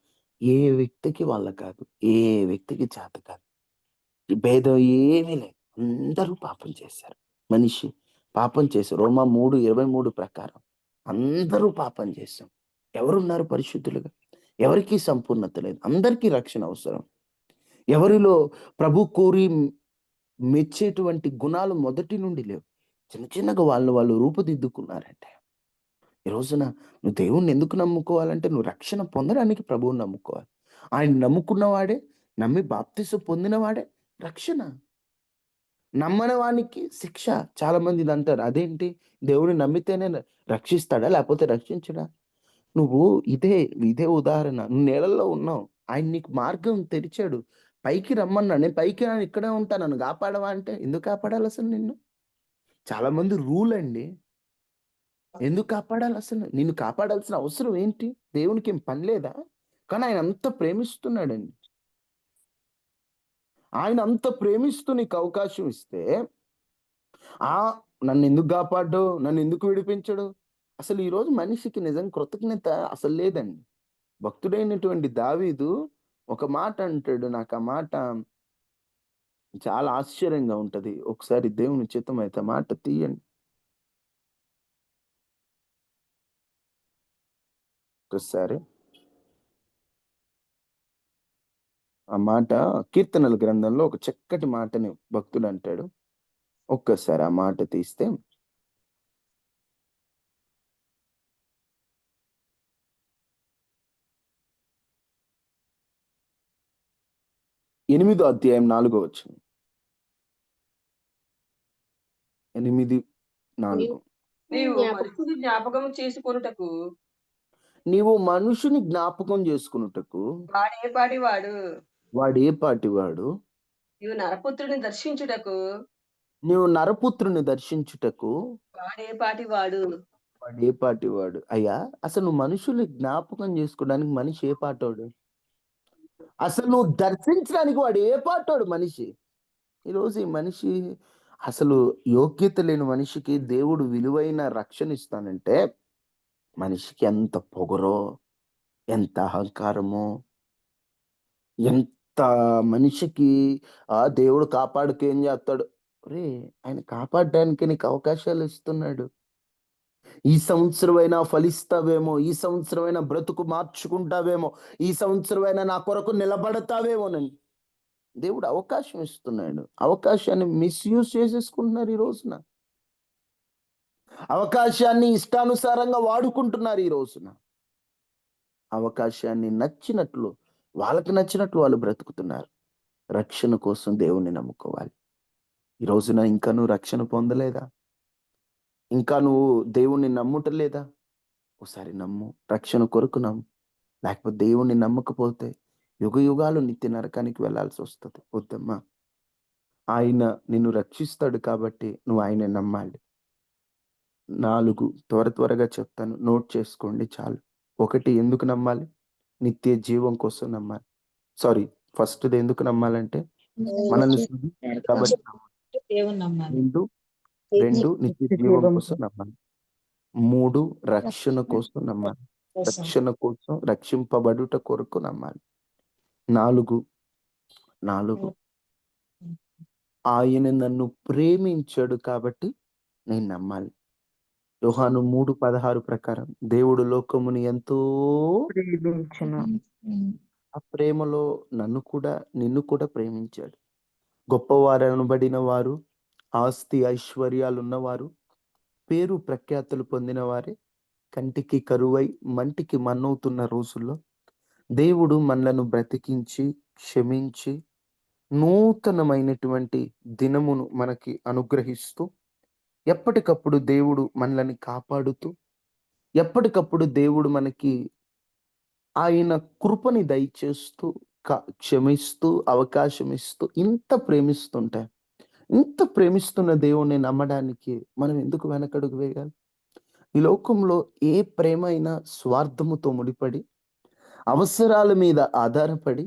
ఏ వ్యక్తికి వల్ల కాదు. ఏ వ్యక్తికి చేత కాదు. ఈ భేదం ఏమీ లేదు. అందరూ పాపం చేశారు. మనిషి పాపం చేశారు. రోమా 3:23 ప్రకారం అందరూ పాపం చేశాం. ఎవరున్నారు పరిశుద్ధులుగా? ఎవరికీ సంపూర్ణత లేదు. అందరికీ రక్షణ అవసరం. ఎవరిలో ప్రభు కోరి మెచ్చేటువంటి గుణాలు మొదటి నుండి లేవు. చిన్న చిన్నగా వాళ్ళు రూపుదిద్దుకున్నారంటే. ఈ రోజున నువ్వు దేవుణ్ణి ఎందుకు నమ్ముకోవాలంటే నువ్వు రక్షణ పొందడానికి ప్రభువుని నమ్ముకోవాలి. ఆయన నమ్ముకున్నవాడే, నమ్మి బాప్తిసం పొందినవాడే రక్షణ. నమ్మని వానికి శిక్ష. చాలా మంది ఇది అంటారు. అదేంటి దేవుడిని నమ్మితేనే రక్షిస్తాడా? లేకపోతే రక్షించడా? నువ్వు ఇదే ఉదాహరణ. నువ్వు నీళ్ళల్లో ఉన్నావు. ఆయన నీకు మార్గం తెరిచాడు. పైకి రమ్మన్నాడు. నేను పైకి రాను ఇక్కడే ఉంటా. నన్ను కాపాడవా అంటే ఎందుకు కాపాడాలి అసలు నిన్ను? చాలా మంది రూల్ అండి. ఎందుకు కాపాడాలి అసలు? నిన్ను కాపాడాల్సిన అవసరం ఏంటి? దేవునికి ఏం పని లేదా? కానీ ఆయన అంత ప్రేమిస్తున్నాడండి. ఆయన అంత ప్రేమిస్తూ నీకు అవకాశం ఇస్తే ఆ! నన్నెందుకు గాపాడ్డు? నన్నెందుకు విడిపించడు? అసలు ఈరోజు మనిషికి నిజంగా కృతజ్ఞత అసలు లేదండి. భక్తుడైనటువంటి దావీదు ఒక మాట అంటాడు. నాకు ఆ మాట చాలా ఆశ్చర్యంగా ఉంటది. ఒకసారి దేవుని చిత్తమైతే మాట తీయండి. ఒకసారి ఆ మాట కీర్తనల గ్రంథంలో ఒక చక్కటి మాటని భక్తుడు అంటాడు. ఒక్కసారి ఆ మాట తీస్తే 8వ అధ్యాయం 4వ వచనం. 8:4 నీవు మనుషుని జ్ఞాపకం చేసుకొనుటకు నీవు మనుషుని జ్ఞాపకం చేసుకున్నటకు వాడే పాటివాడు. వాడు ఏ పాటివాడు? నీవు నరపుత్రుని దర్శించుటకు నీవు నరపుత్రుని దర్శించుటకు వాడే పాటివాడు. వాడు ఏ పాటివాడు? అయ్యా, అసలు నువ్వు మనుషుల్ని జ్ఞాపకం చేసుకోవడానికి మనిషి ఏ పాటోడు? అసలు నువ్వు దర్శించడానికి వాడు ఏ పాటోడు మనిషి? ఈరోజు ఈ మనిషి అసలు యోగ్యత లేని మనిషికి దేవుడు విలువైన రక్షణ ఇస్తానంటే మనిషికి ఎంత పొగరో, ఎంత అహంకారమో, ఎంత మనిషికి దేవుడు కాపాడుకు ఏం చేస్తాడు? రే, ఆయన కాపాడడానికి నీకు అవకాశాలు ఇస్తున్నాడు. ఈ సంవత్సరమైనా ఫలిస్తావేమో, ఈ సంవత్సరమైనా బ్రతుకు మార్చుకుంటావేమో, ఈ సంవత్సరమైనా నా కొరకు నిలబడతావేమోనని దేవుడు అవకాశం ఇస్తున్నాడు. అవకాశాన్ని మిస్యూజ్ చేసేసుకుంటున్నారు ఈ రోజున. అవకాశాన్ని ఇష్టానుసారంగా వాడుకుంటున్నారు ఈ రోజున. అవకాశాన్ని నచ్చినట్లు, వాళ్ళకి నచ్చినట్లు వాళ్ళు బ్రతుకుతున్నారు. రక్షణ కోసం దేవుణ్ణి నమ్ముకోవాలి. ఈ రోజున ఇంకా నువ్వు రక్షణ పొందలేదా? ఇంకా నువ్వు దేవుణ్ణి నమ్ముటలేదా? ఒకసారి నమ్ము, రక్షణ కొరకు నమ్ము. లేకపోతే దేవుణ్ణి నమ్మకపోతే యుగ యుగాలు నిత్య నరకానికి వెళ్లాల్సి వస్తుంది. వద్దమ్మా, ఆయన నిన్ను రక్షిస్తాడు కాబట్టి నువ్వు ఆయన నమ్మాలి. 4 త్వరగా చెప్తాను, నోట్ చేసుకోండి చాలు. 1, ఎందుకు నమ్మాలి? నిత్య జీవం కోసం నమ్మాలి. సారీ, ఫస్ట్ది ఎందుకు నమ్మాలంటే మనల్ని శుద్ధిస్తారు కాబట్టి నమ్మాలి. దేవుని నమ్మాలి. 2 నిత్య జీవం కోసం నమ్మాలి. 3 రక్షణ కోసం నమ్మాలి. రక్షణ కోసం, రక్షింపబడుట కొరకు నమ్మాలి. 4 ఆయన నన్ను ప్రేమించాడు కాబట్టి నేను నమ్మాలి. యోహాను 3:16 ప్రకారం దేవుడు లోకముని ఎంతో ఆ ప్రేమలో నిన్ను కూడా ప్రేమించాడు. గొప్పవారు అనబడిన వారు, ఆస్తి ఐశ్వర్యాలు ఉన్నవారు, పేరు ప్రఖ్యాతులు పొందిన వారే కంటికి కరువై మంటికి మన్నవుతున్న రోజుల్లో దేవుడు మనలను బ్రతికించి, క్షమించి, నూతనమైనటువంటి దినమును మనకి అనుగ్రహిస్తూ, ఎప్పటికప్పుడు దేవుడు మనల్ని కాపాడుతూ, ఎప్పటికప్పుడు దేవుడు మనకి ఆయన కృపని దయచేస్తూ, క్షమిస్తూ, అవకాశం ఇస్తూ, ఇంత ప్రేమిస్తున్న దేవుణ్ణి నమ్మడానికి మనం ఎందుకు వెనకడుగు వేయాలి? ఈ లోకంలో ఏ ప్రేమ అయినా స్వార్థముతో ముడిపడి, అవసరాల మీద ఆధారపడి,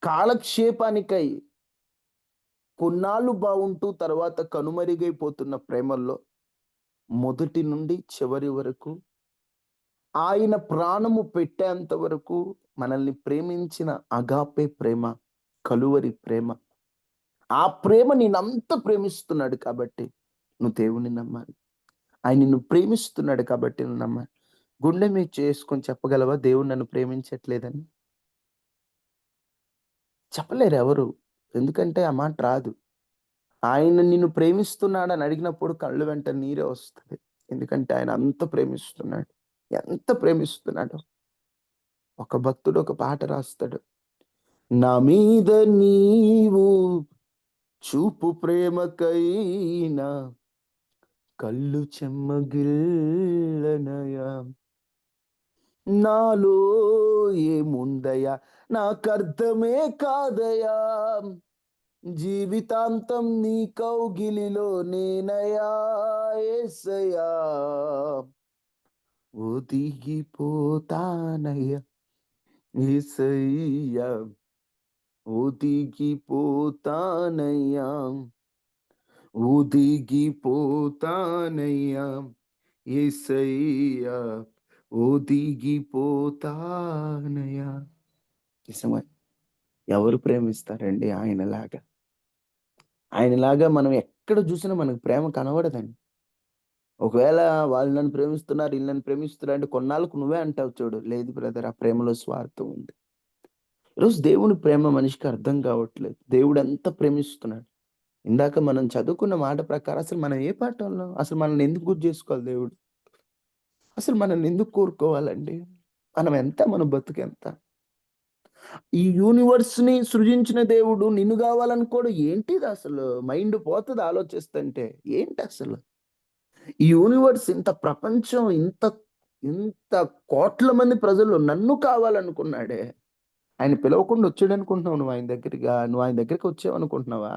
కాలక్షేపానికై కొన్నాళ్ళు బాగుంటూ తర్వాత కనుమరుగైపోతున్న ప్రేమల్లో మొదటి నుండి చివరి వరకు ఆయన ప్రాణము పెట్టేంత వరకు మనల్ని ప్రేమించిన అగాపే ప్రేమ, కలువరి ప్రేమ, ఆ ప్రేమ నేనంత ప్రేమిస్తున్నాడు కాబట్టి నువ్వు దేవుని నమ్మాలి. ఆయన నిన్ను ప్రేమిస్తున్నాడు కాబట్టి నువ్వు నమ్మాలి. గుండె మీద చేసుకొని చెప్పగలవా దేవుడు నన్ను ప్రేమించట్లేదని? చెప్పలేరు ఎవరు. ఎందుకంటే ఆ మాట రాదు. ఆయన నిన్ను ప్రేమిస్తున్నాడని అడిగినప్పుడు కళ్ళు వెంట నీరే వస్తుంది. ఎందుకంటే ఆయన అంత ప్రేమిస్తున్నాడు. ఎంత ప్రేమిస్తున్నాడు. ఒక భక్తుడు ఒక పాట రాస్తాడు. నా మీద నీవు చూపు ప్రేమకైనా కళ్ళు చెమ్మగిల్లనయా, నాలో ఏముందయా నాకర్థమే కాదయా, జీవితాంతం నీ కౌగిలిలో నేనయా యేసయ్యా, ఒదిగిపోతానయ్యా యేసయ్యా, ఒదిగిపోతానయ్యా, ఒదిగిపోతానయ్యా యేసయ్యా, ఒదిగిపోతానయ్యా. నిజమే, ఎవరు ప్రేమిస్తారండి ఆయనలాగా? ఆయనలాగా మనం ఎక్కడ చూసినా మనకు ప్రేమ కనబడదండి. ఒకవేళ వాళ్ళు నన్ను ప్రేమిస్తున్నారు, ఈళ్ళు నన్ను ప్రేమిస్తున్నారు అంటే కొన్నాళ్ళకు నువ్వే అంటావు చూడు, లేదు బ్రదర్ ఆ ప్రేమలో స్వార్థం ఉంది. ఈరోజు దేవుని ప్రేమ మనిషికి అర్థం కావట్లేదు. దేవుడు ఎంత ప్రేమిస్తున్నాడు. ఇందాక మనం చదువుకున్న మాట ప్రకారం అసలు మనం ఏ పాఠంలో అసలు మనల్ని ఎందుకు గుర్తు చేసుకోవాలి దేవుడు? అసలు మనల్ని ఎందుకు కోరుకోవాలండి? మనం ఎంత, మన బతుకెంత? ఈ యూనివర్స్‌ని సృజించిన దేవుడు నిన్ను కావాలనుకోవడం ఏంటిది అసలు? మైండ్ పోతది ఆలోచిస్తుంటే. ఏంటసలు? ఈ యూనివర్స్ ఇంత ప్రపంచం ఇంత ఇంత కోట్ల మంది ప్రజలు నన్ను కావాలనుకున్నాడే. ఆయన పిలవకుండా వచ్చాడనుకుంటున్నావు నువ్వు ఆయన దగ్గరగా? నువ్వు ఆయన దగ్గరికి వచ్చావనుకుంటున్నావా?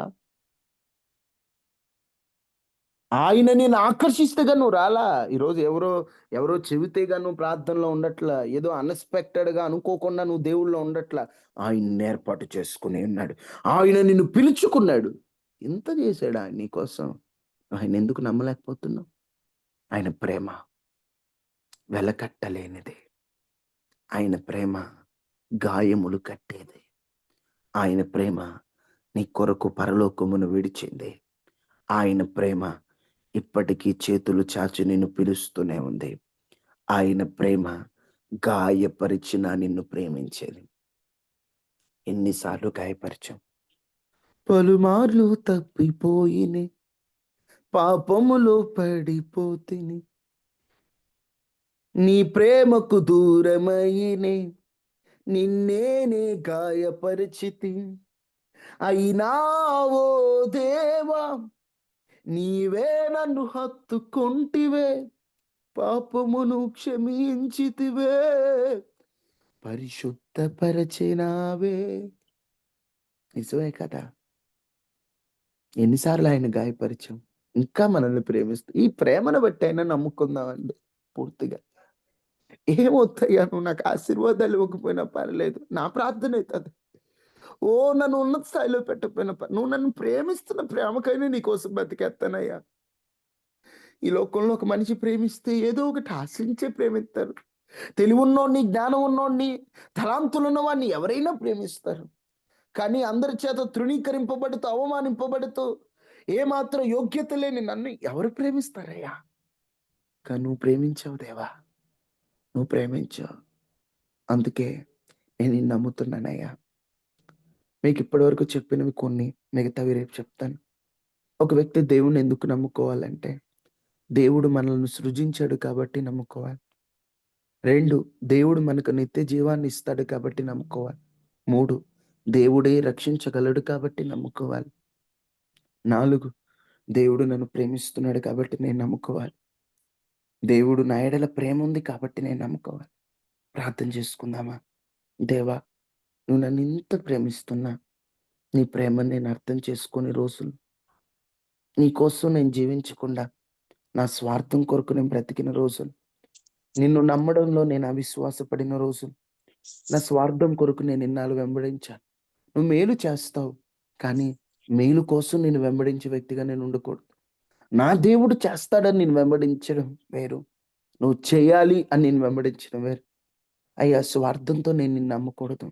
ఆయన నిన్ను ఆకర్షిస్తేగా నువ్వు రాలా. ఈరోజు ఎవరో చెబితేగా నువ్వు ప్రార్థనలో ఉండట్లా. ఏదో అన్‌ఎక్స్‌పెక్టెడ్‌గా అనుకోకుండా నువ్వు దేవుళ్ళో ఉండట్లా. ఆయన్ని ఏర్పాటు చేసుకొని ఉన్నాడు. ఆయన నిన్ను పిలుచుకున్నాడు. ఇంత చేశాడా ఆయన నీకోసం? ఆయనెందుకు నమ్మలేకపోతున్నావు? ఆయన ప్రేమ వెలకట్టలేనిది. ఆయన ప్రేమ గాయములు కట్టేది. ఆయన ప్రేమ నీ కొరకు పరలోకమును విడిచింది. ఆయన ప్రేమ ఇప్పటికీ చేతులు చాచి నిన్ను పిలుస్తూనే ఉంది. ఆయన ప్రేమ గాయపరిచిన నిన్ను ప్రేమించేది. ఎన్నిసార్లు గాయపరిచాం? పలుమార్లు తప్పిపోయినే, పాపములో పడిపోతిని, నీ ప్రేమకు దూరమయినే, నిన్నేనే గాయపరిచితి. అయినా ఓ దేవా నీవే నన్ను హత్తుకొంటివే, పాపమును క్షమించితివే, పరిశుద్ధపరచినావే. నిజమే కదా? ఎన్నిసార్లు ఆయన గాయపరిచాం? ఇంకా మనల్ని ప్రేమిస్తూ ఈ ప్రేమను బట్టి అయినా నమ్ముకుందామండి పూర్తిగా. ఏమొద్దయ్యా నువ్వు నాకు ఆశీర్వాదాలు ఇవ్వకపోయినా పర్లేదు, నా ప్రార్థన అవుతుంది. ఓ నన్ను ఉన్నత స్థాయిలో పెట్టకపోయినా నువ్వు నన్ను ప్రేమిస్తున్న ప్రేమకైనా నీకోసం బతికేస్తానయ్యా. ఈ లోకంలో ఒక మనిషి ప్రేమిస్తే ఏదో ఒకటి ఆశించే ప్రేమిస్తారు. తెలివి ఉన్నోడిని, జ్ఞానం ఉన్నోడిని, తలాంతులున్న వాడిని ఎవరైనా ప్రేమిస్తారు. కానీ అందరి చేత తృణీకరింపబడుతూ, అవమానింపబడుతూ, ఏమాత్రం యోగ్యత లేని నన్ను ఎవరు ప్రేమిస్తారయ్యా? కానీ నువ్వు ప్రేమించావు దేవా, నువ్వు ప్రేమించావు. అందుకే నేను నిన్ను నమ్ముతున్నానయ్యా. మీకు ఇప్పటివరకు చెప్పినవి కొన్ని, మిగతావి రేపు చెప్తాను. ఒక వ్యక్తి దేవుణ్ణి ఎందుకు నమ్ముకోవాలంటే, దేవుడు మనల్ని సృజించాడు కాబట్టి నమ్ముకోవాలి. 2, దేవుడు మనకు నిత్య జీవాన్ని ఇస్తాడు కాబట్టి నమ్ముకోవాలి. 3, దేవుడే రక్షించగలడు కాబట్టి నమ్ముకోవాలి. 4, దేవుడు నన్ను ప్రేమిస్తున్నాడు కాబట్టి నేను నమ్ముకోవాలి. దేవుడు నా ఎడల ప్రేమ ఉంది కాబట్టి నేను నమ్ముకోవాలి. ప్రార్థన చేసుకుందామా? దేవా, నువ్వు నన్ను ఇంత ప్రేమిస్తున్నా, నీ ప్రేమను నేను అర్థం చేసుకునే రోజులు, నీకోసం నేను జీవించకుండా నా స్వార్థం కొరకు నేను బ్రతికిన రోజులు, నిన్ను నమ్మడంలో నేను అవిశ్వాసపడిన రోజులు, నా స్వార్థం కొరకు నేను ఇన్నాళ్ళు వెంబడించాను. నువ్వు మేలు చేస్తావు, కానీ మేలు కోసం నేను వెంబడించే వ్యక్తిగా నేను ఉండకూడదు. నా దేవుడు చేస్తాడని నేను వెంబడించడం వేరు, నువ్వు చేయాలి అని నేను వెంబడించడం వేరు. అయ్యా, స్వార్థంతో నేను నిన్ను నమ్మకూడదు.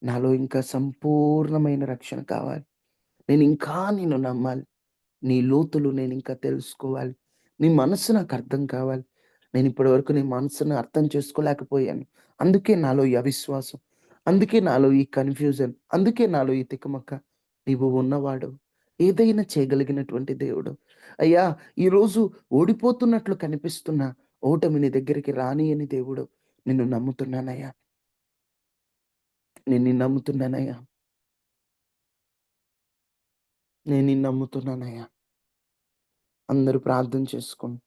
నాలో ఇంకా సంపూర్ణమైన రక్షణ కావాలి. నేను ఇంకా నిన్ను నమ్మాలి. నీ లోతులు నేను ఇంకా తెలుసుకోవాలి. నీ మనసు నాకు అర్థం కావాలి. నేను ఇప్పటివరకు నీ మనసును అర్థం చేసుకోలేకపోయాను. అందుకే నాలో ఈ అవిశ్వాసం, అందుకే నాలో ఈ కన్ఫ్యూజన్, అందుకే నాలో ఈ తికమక. నీవు ఉన్నవాడు, ఏదైనా చేయగలిగినటువంటి దేవుడు. అయ్యా, ఈరోజు ఓడిపోతున్నట్లు కనిపిస్తున్న ఓటమి నీ దగ్గరికి రానియని దేవుడు, నిన్ను నమ్ముతున్నానయ్యా, నేను నిన్ను నమ్ముతున్నానయ్యా, నేను నిన్ను నమ్ముతున్నానయ్యా. అందరూ ప్రార్థన చేసుకోండి.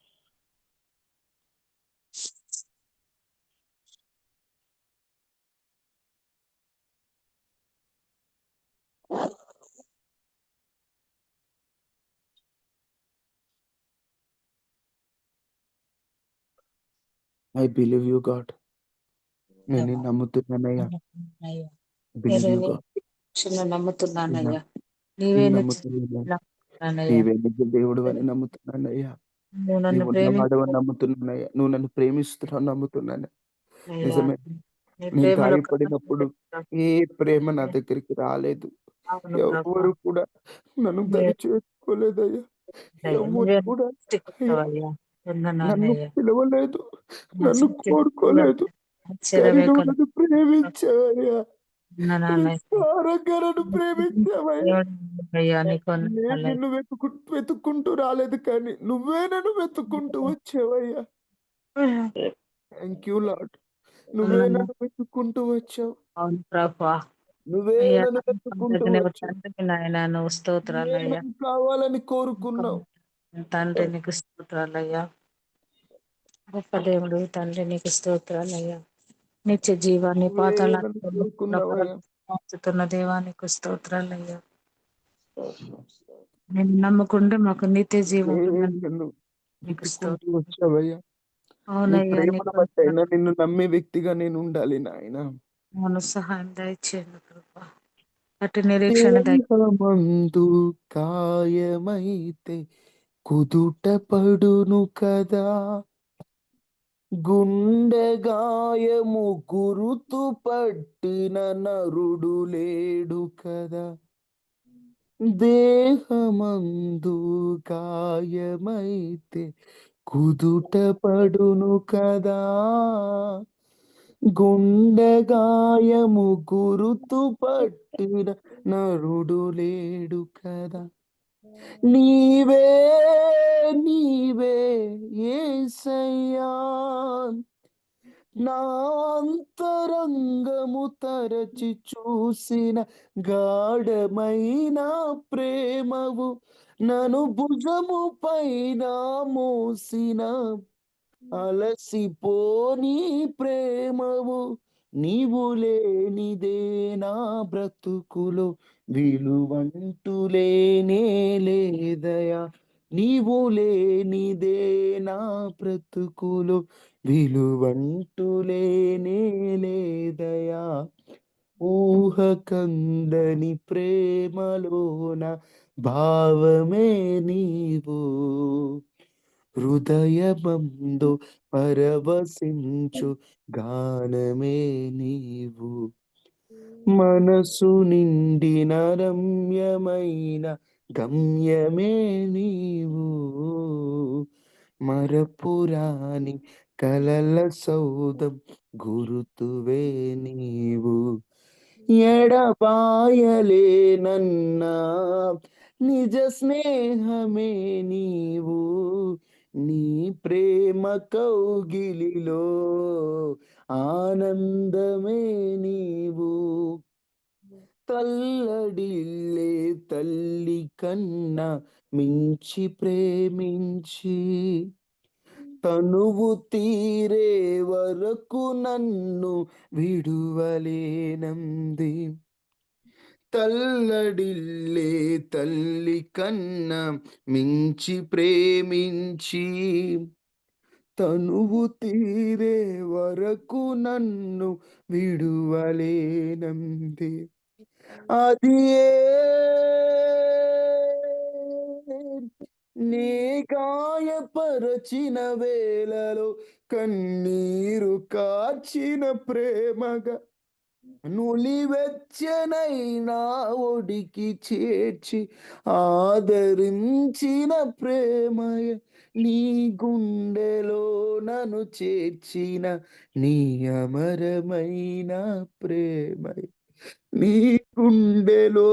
I believe you God. నేను నిన్ను నమ్ముతున్నానయ్యా. అయ్యా, బిలీవ్ యూ గాడ్. నమ్ముతున్నానయ్యా. నీవే నమ్ముతున్నానయ్యా. నీవే నిజ దేవుడు అని నమ్ముతున్నానయ్యా. నువ్వు నన్ను నీవు ఉన్నవాడు అని నమ్ముతున్నానయ్యా. నువ్వు నన్ను ప్రేమిస్తున్నావు నమ్ముతున్నాను. నిజమే, నేను గాయపడినప్పుడు ఏ ప్రేమ నా దగ్గరికి రాలేదు. అవును ప్రభా. ఎవరు కూడా నన్ను దరి చేసుకోలేదయ్యా. ఎవరు కూడా అయ్యా అయ్యా నన్ను వందనాలయ్యా. పిలవలేదు, నా నన్ను సత్య కోరుకోలేదు. కానీ ఆశ్చర్యమే నువ్వు కదా. నన్ను ప్రేమించావయ్యా. వందనాలయ్యా. విస్తారంగా నన్ను ప్రేమించావయ్యా. అయ్యా నీకు నేను వందనాలయ్యా. నిన్ను వెతుక్కుంటూ రాలేదు, కానీ నువ్వే నన్ను వెతుక్కుంటూ వచ్చావయ్యా. Thank you lord. నువ్వే నన్ను వెతుక్కుంటూ వచ్చావు. అవును ప్రభా. నువ్వే అయ్యా నన్ను వెతుక్కుంటూ నీకు వచ్చావు. తండ్రికి నాయన నువ్వు నువ్వే స్తోత్రాలయ్యా. నాకు కావాలని కోరుకున్నావు. తండ్రి నీకు స్తోత్రాలయ్యా. గొప్ప దేవుడు తండ్రి నీకు స్తోత్రాలయ్యా. నిత్య జీవాన్ని నువ్వే నన్ను కోరుకున్నావయ్యా. పాతాళాన్ని దేవానికి స్తోత్రాలయ్యా. నేను నమ్ముకుంటే మాకు నిత్య జీవం నువ్వే ఉందని నన్ను నీకు వెతుక్కుంటూ స్తోత్రం. వచ్చావయ్యా. నీ అవునయ్యా ప్రేమను నీకు బట్టి అయినా నిన్ను నమ్మే వ్యక్తిగా నేను ఉండాలి నాయన. అవును సహాయం దయచేయండి ప్రభా. అటు నిరీక్షణ దేహమందు కాయమైతే కుదుట పడును కదా, గుండె గాయము గురుతు పట్టిన నరుడు లేడు కదా. దేహమందు గాయమైతే కుదుట పడును కదా, గుండె గాయము గురుతు పట్టిన నరుడు లేడు కదా. నీవే నీవే యేసయ్యా, నా అంతరంగము తరచి చూసిన గాఢమైన ప్రేమవు, నన్ను భుజము పైన మోసిన అలసిపోని ప్రేమవు. నీవు లేనిదే నా బ్రతుకులో విలువంటూ లేనే లేదయా. నీవు లేనిదే నా బ్రతుకులో విలువంటూ లేనే లేదయా. ఊహ కందని ప్రేమలోన భావమే నీవు, హృదయమందు పరవశించు గానమే నీవు. మనసు నిండిన రమ్యమైన గమ్యమే నీవు, మరపురాని కలల సౌదం గురుతువే నీవు. ఎడబాయలేనన్నా నిజ స్నేహమే నీవు, నీ ప్రేమ కౌగిలిలో ఆనందమే నీవు. తల్లడిల్లే తల్లి కన్నా మించి ప్రేమించి, తనువు తీరే వరకు నన్ను విడువలేనంది. తల్లడిల్లే తల్లి కన్నా మించి ప్రేమించి, తనువు తీరే వరకు నన్ను విడువలేనంది. అది నీ గాయపరచిన వేళలో కన్నీరు కార్చిన ప్రేమగా, నులివెచ్చనైనా ఒడికి చేర్చి ఆదరించిన ప్రేమయ, నీ గుండెలో నన్ను చేర్చిన నీ అమరమైన ప్రేమయ, నీ గుండెలో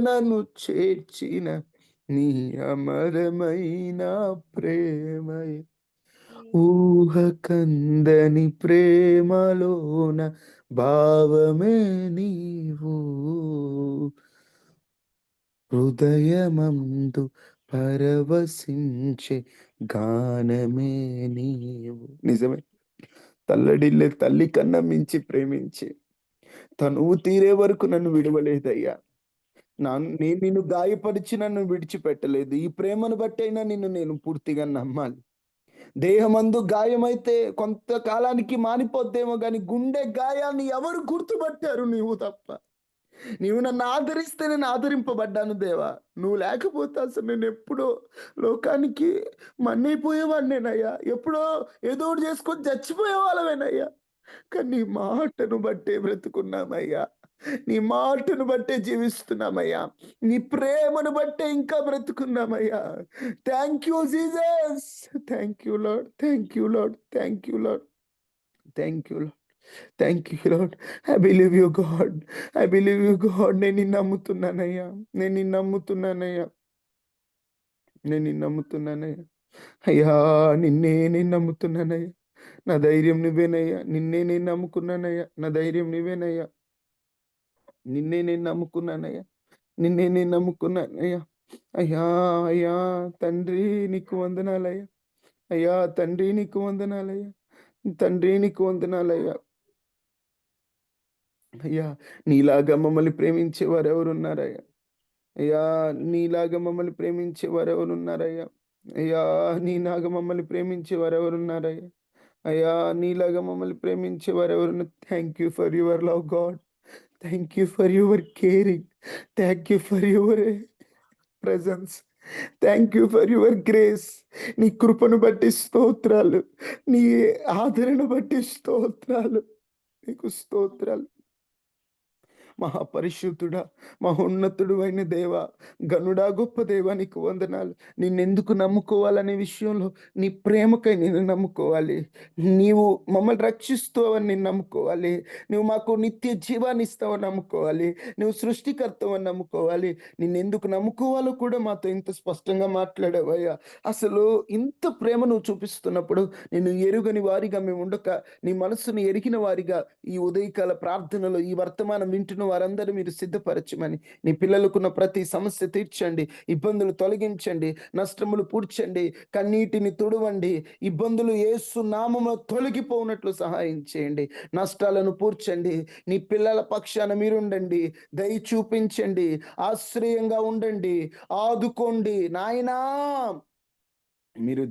నన్ను చేర్చిన నీ అమరమైన ప్రేమయ. ఊహ కందని ప్రేమలోన భావమే నీవు, హృదయమందు పరవశించే గానమే నీవు. నిజమే, తల్లడిల్లే తల్లి కన్నా మించి ప్రేమించి తనువు తీరే వరకు నన్ను విడవలేదయ్యా. నేను నిన్ను గాయపరిచి నన్ను విడిచిపెట్టలేదు. ఈ ప్రేమను బట్టి అయినా నిన్ను నేను పూర్తిగా నమ్మాలి. దేహమందు గాయమైతే కొంతకాలానికి మానిపోద్దేమో కానీ గుండె గాయాన్ని ఎవరు గుర్తుపట్టారు? నీవు తప్ప. నీవు నన్ను ఆదరిస్తే నేను ఆదరింపబడ్డాను దేవా. నువ్వు లేకపోతే అసలు నేను ఎప్పుడో లోకానికి మన్నైపోయేవాడినేనయ్యా. ఎప్పుడో ఏదో ఒకటి చేసుకొని చచ్చిపోయే వాళ్ళమేనయ్యా. కానీ నీ మాటను బట్టే బ్రతుకున్నామయ్యా. నీ మాటను బట్టే జీవిస్తున్నామయ్యా. నీ ప్రేమను బట్టే ఇంకా బ్రతుకున్నామయ్యా. Thank you Jesus. Thank you Lord. Thank you Lord. Thank you Lord. Thank you Lord. Thank you Lord. I believe you God. I believe you God. నేను నిన్ను నమ్ముతున్నానయ్యా. నేను నిన్ను నమ్ముతున్నానయ్యా. నేను నిన్ను నమ్ముతున్నానయ్యా. అయ్యా, నిన్నే నేను నమ్ముతున్నానయ్యా. నా ధైర్యం నువ్వేనయ్యా. నిన్నే నేను నమ్ముకున్నానయ్యా. నా ధైర్యం నువ్వేనయ్యా. నిన్నే నేను నమ్ముకున్నానయ్యా. నిన్నే నేను నమ్ముకున్నానయ్యా. అయ్యా, అయ్యా తండ్రి నీకు వందనాలయ్యా. అయ్యా తండ్రి నీకు వందనాలయ్యా. తండ్రి నీకు వందనాలయ్యా. అయ్యా, నీలాగా మమ్మల్ని ప్రేమించేవారు ఎవరున్నారయ్యా? అయ్యా, నీలాగా మమ్మల్ని ప్రేమించేవారు ఎవరున్నారయ్యా? అయ్యా, నీలాగా మమ్మల్ని ప్రేమించేవారు ఎవరున్నారయ్యా? అయ్యా, నీలాగా మమ్మల్ని ప్రేమించేవారు ఎవరున్నా? Thank you for your love God. Thank you for your caring. Thank you for your presence. Thank you for your grace. నీ కృపను బట్టి స్తోత్రాలు. నీ ఆదరణ బట్టి స్తోత్రాలు. నీకు స్తోత్రాలు. మహాపరిశుద్ధుడా, మహోన్నతుడు అయిన దేవా, గనుడా, గొప్ప దేవా, నీకు వందనాలు. నిన్నెందుకు నమ్ముకోవాలనే విషయంలో నీ ప్రేమకై నేను నమ్ముకోవాలి. నీవు మమ్మల్ని రక్షిస్తావని నేను నమ్ముకోవాలి. నువ్వు మాకు నిత్య జీవాన్ని ఇస్తావని నమ్ముకోవాలి. నువ్వు సృష్టికర్తవని నమ్ముకోవాలి. నిన్నెందుకు నమ్ముకోవాలో కూడా మాతో ఇంత స్పష్టంగా మాట్లాడావయ్యా. అసలు ఇంత ప్రేమ నువ్వు చూపిస్తున్నప్పుడు నేను ఎరుగని వారిగా మేము ఉండక నీ మనసును ఎరిగిన వారిగా ఈ ఉదయకాల ప్రార్థనలో ఈ వర్తమానం వింటున్న వారందరూ మీరు సిద్ధపరచమని, నీ పిల్లలకున్న ప్రతి సమస్య తీర్చండి, ఇబ్బందులు తొలగించండి, నష్టములు పూడ్చండి, కన్నీటిని తుడవండి, ఇబ్బందులు యేసు నామములో తొలగిపోనట్లు సహాయం చేయండి, నష్టాలను పూడ్చండి. నీ పిల్లల పక్షాన మీరుండండి, దయ చూపించండి, ఆశ్రయంగా ఉండండి, ఆదుకోండి నాయనా. మీరు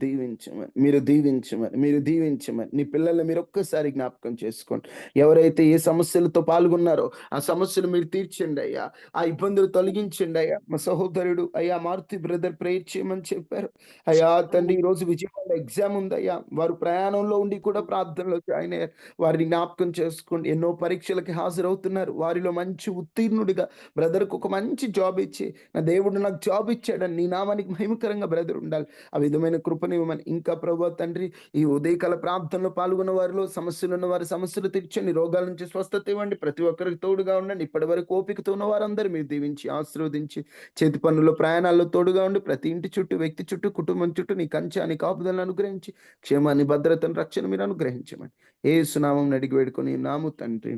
దీవించమని నీ పిల్లల్ని మీరు ఒక్కసారి జ్ఞాపకం చేసుకోండి. ఎవరైతే ఏ సమస్యలతో పాల్గొన్నారో ఆ సమస్యలు మీరు తీర్చండి అయ్యా. ఆ ఇబ్బందులు తొలగించండి అయ్యా. మా సహోదరుడు అయ్యా మారుతి బ్రదర్ ప్రేయర్ చేయమని చెప్పారు అయ్యా. తండ్రి, ఈరోజు విజయవాడ ఎగ్జామ్ ఉందయ్యా. వారు ప్రయాణంలో ఉండి కూడా ప్రార్థనలో జాయిన్ అయ్యారు. వారిని జ్ఞాపకం చేసుకోండి. ఎన్నో పరీక్షలకి హాజరవుతున్నారు. వారిలో మంచి ఉత్తీర్ణుడిగా బ్రదర్కు ఒక మంచి జాబ్ ఇచ్చి, నా దేవుడు నాకు జాబ్ ఇచ్చాడని నీ నామానికి మహిమకరంగా బ్రదర్ ఉండాలి. ఆ విధమైన కృపనివ్వమని, ఇంకా ప్రభువా తండ్రి, ఈ ఉదయకాల ప్రార్థనలో పాల్గొన్న వారిలో సమస్యలు ఉన్న వారి సమస్యలు తీర్చండి, రోగాల నుంచి స్వస్థత ఇవ్వండి, ప్రతి ఒక్కరికి తోడుగా ఉండండి. ఇప్పటి వరకు ఓపికతో ఉన్న వారందరూ మీరు దీవించి ఆశీర్వదించి, చేతి పనుల్లో ప్రయాణాల్లో తోడుగా ఉండి, ప్రతి ఇంటి చుట్టూ, వ్యక్తి చుట్టూ, కుటుంబం చుట్టూ నీ కంచె, నీ కాపుదలను అనుగ్రహించి, క్షేమాన్ని, భద్రతను, రక్షణ మీరు అనుగ్రహించమని యేసు నామమున అడిగి వేడుకొని నాము తండ్రి,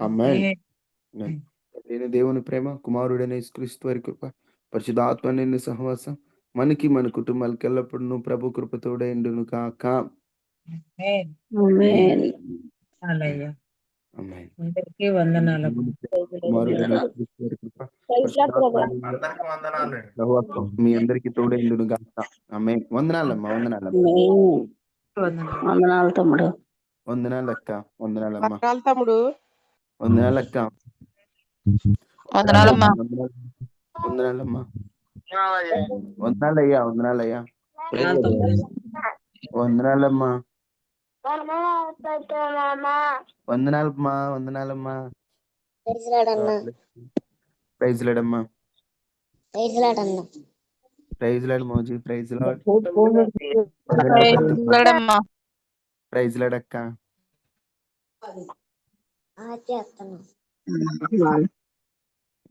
ఆమేన్. నేను దేవుని ప్రేమ, కుమారుడైన యేసుక్రీస్తు వారి కృప, పరిశుద్ధాత్మ నిన్ను సహవాసం మనకి మన కుటుంబాలకి ఎల్లప్పుడూ ప్రభు కృపతోడే ఉండును కాక. హల్లెలూయా. ఆమేన్. అందరికీ వందనాలు. కుమారుడైన యేసుక్రీస్తు వారి కృప, పరిశుద్ధాత్మ మీ అందరికీ తోడే ఉండును గాక. ఆమేన్. వందనాలమ్మా. వందనాలు తమ్ముడు. వందనాలక్క. వందనాలమ్మా. తమ్ముడు. వందనాలక్క. వందనాలమ్మా. వందనాలమ్మా. వందనాలయ్యా. వందనాలమ్మా. వందనాలమ్మా. ప్రైజ్ లాడమ్మా. ప్రైజ్ లాడ్ మోజీ. Praise Lord. ప్రైజ్ లాడక్క.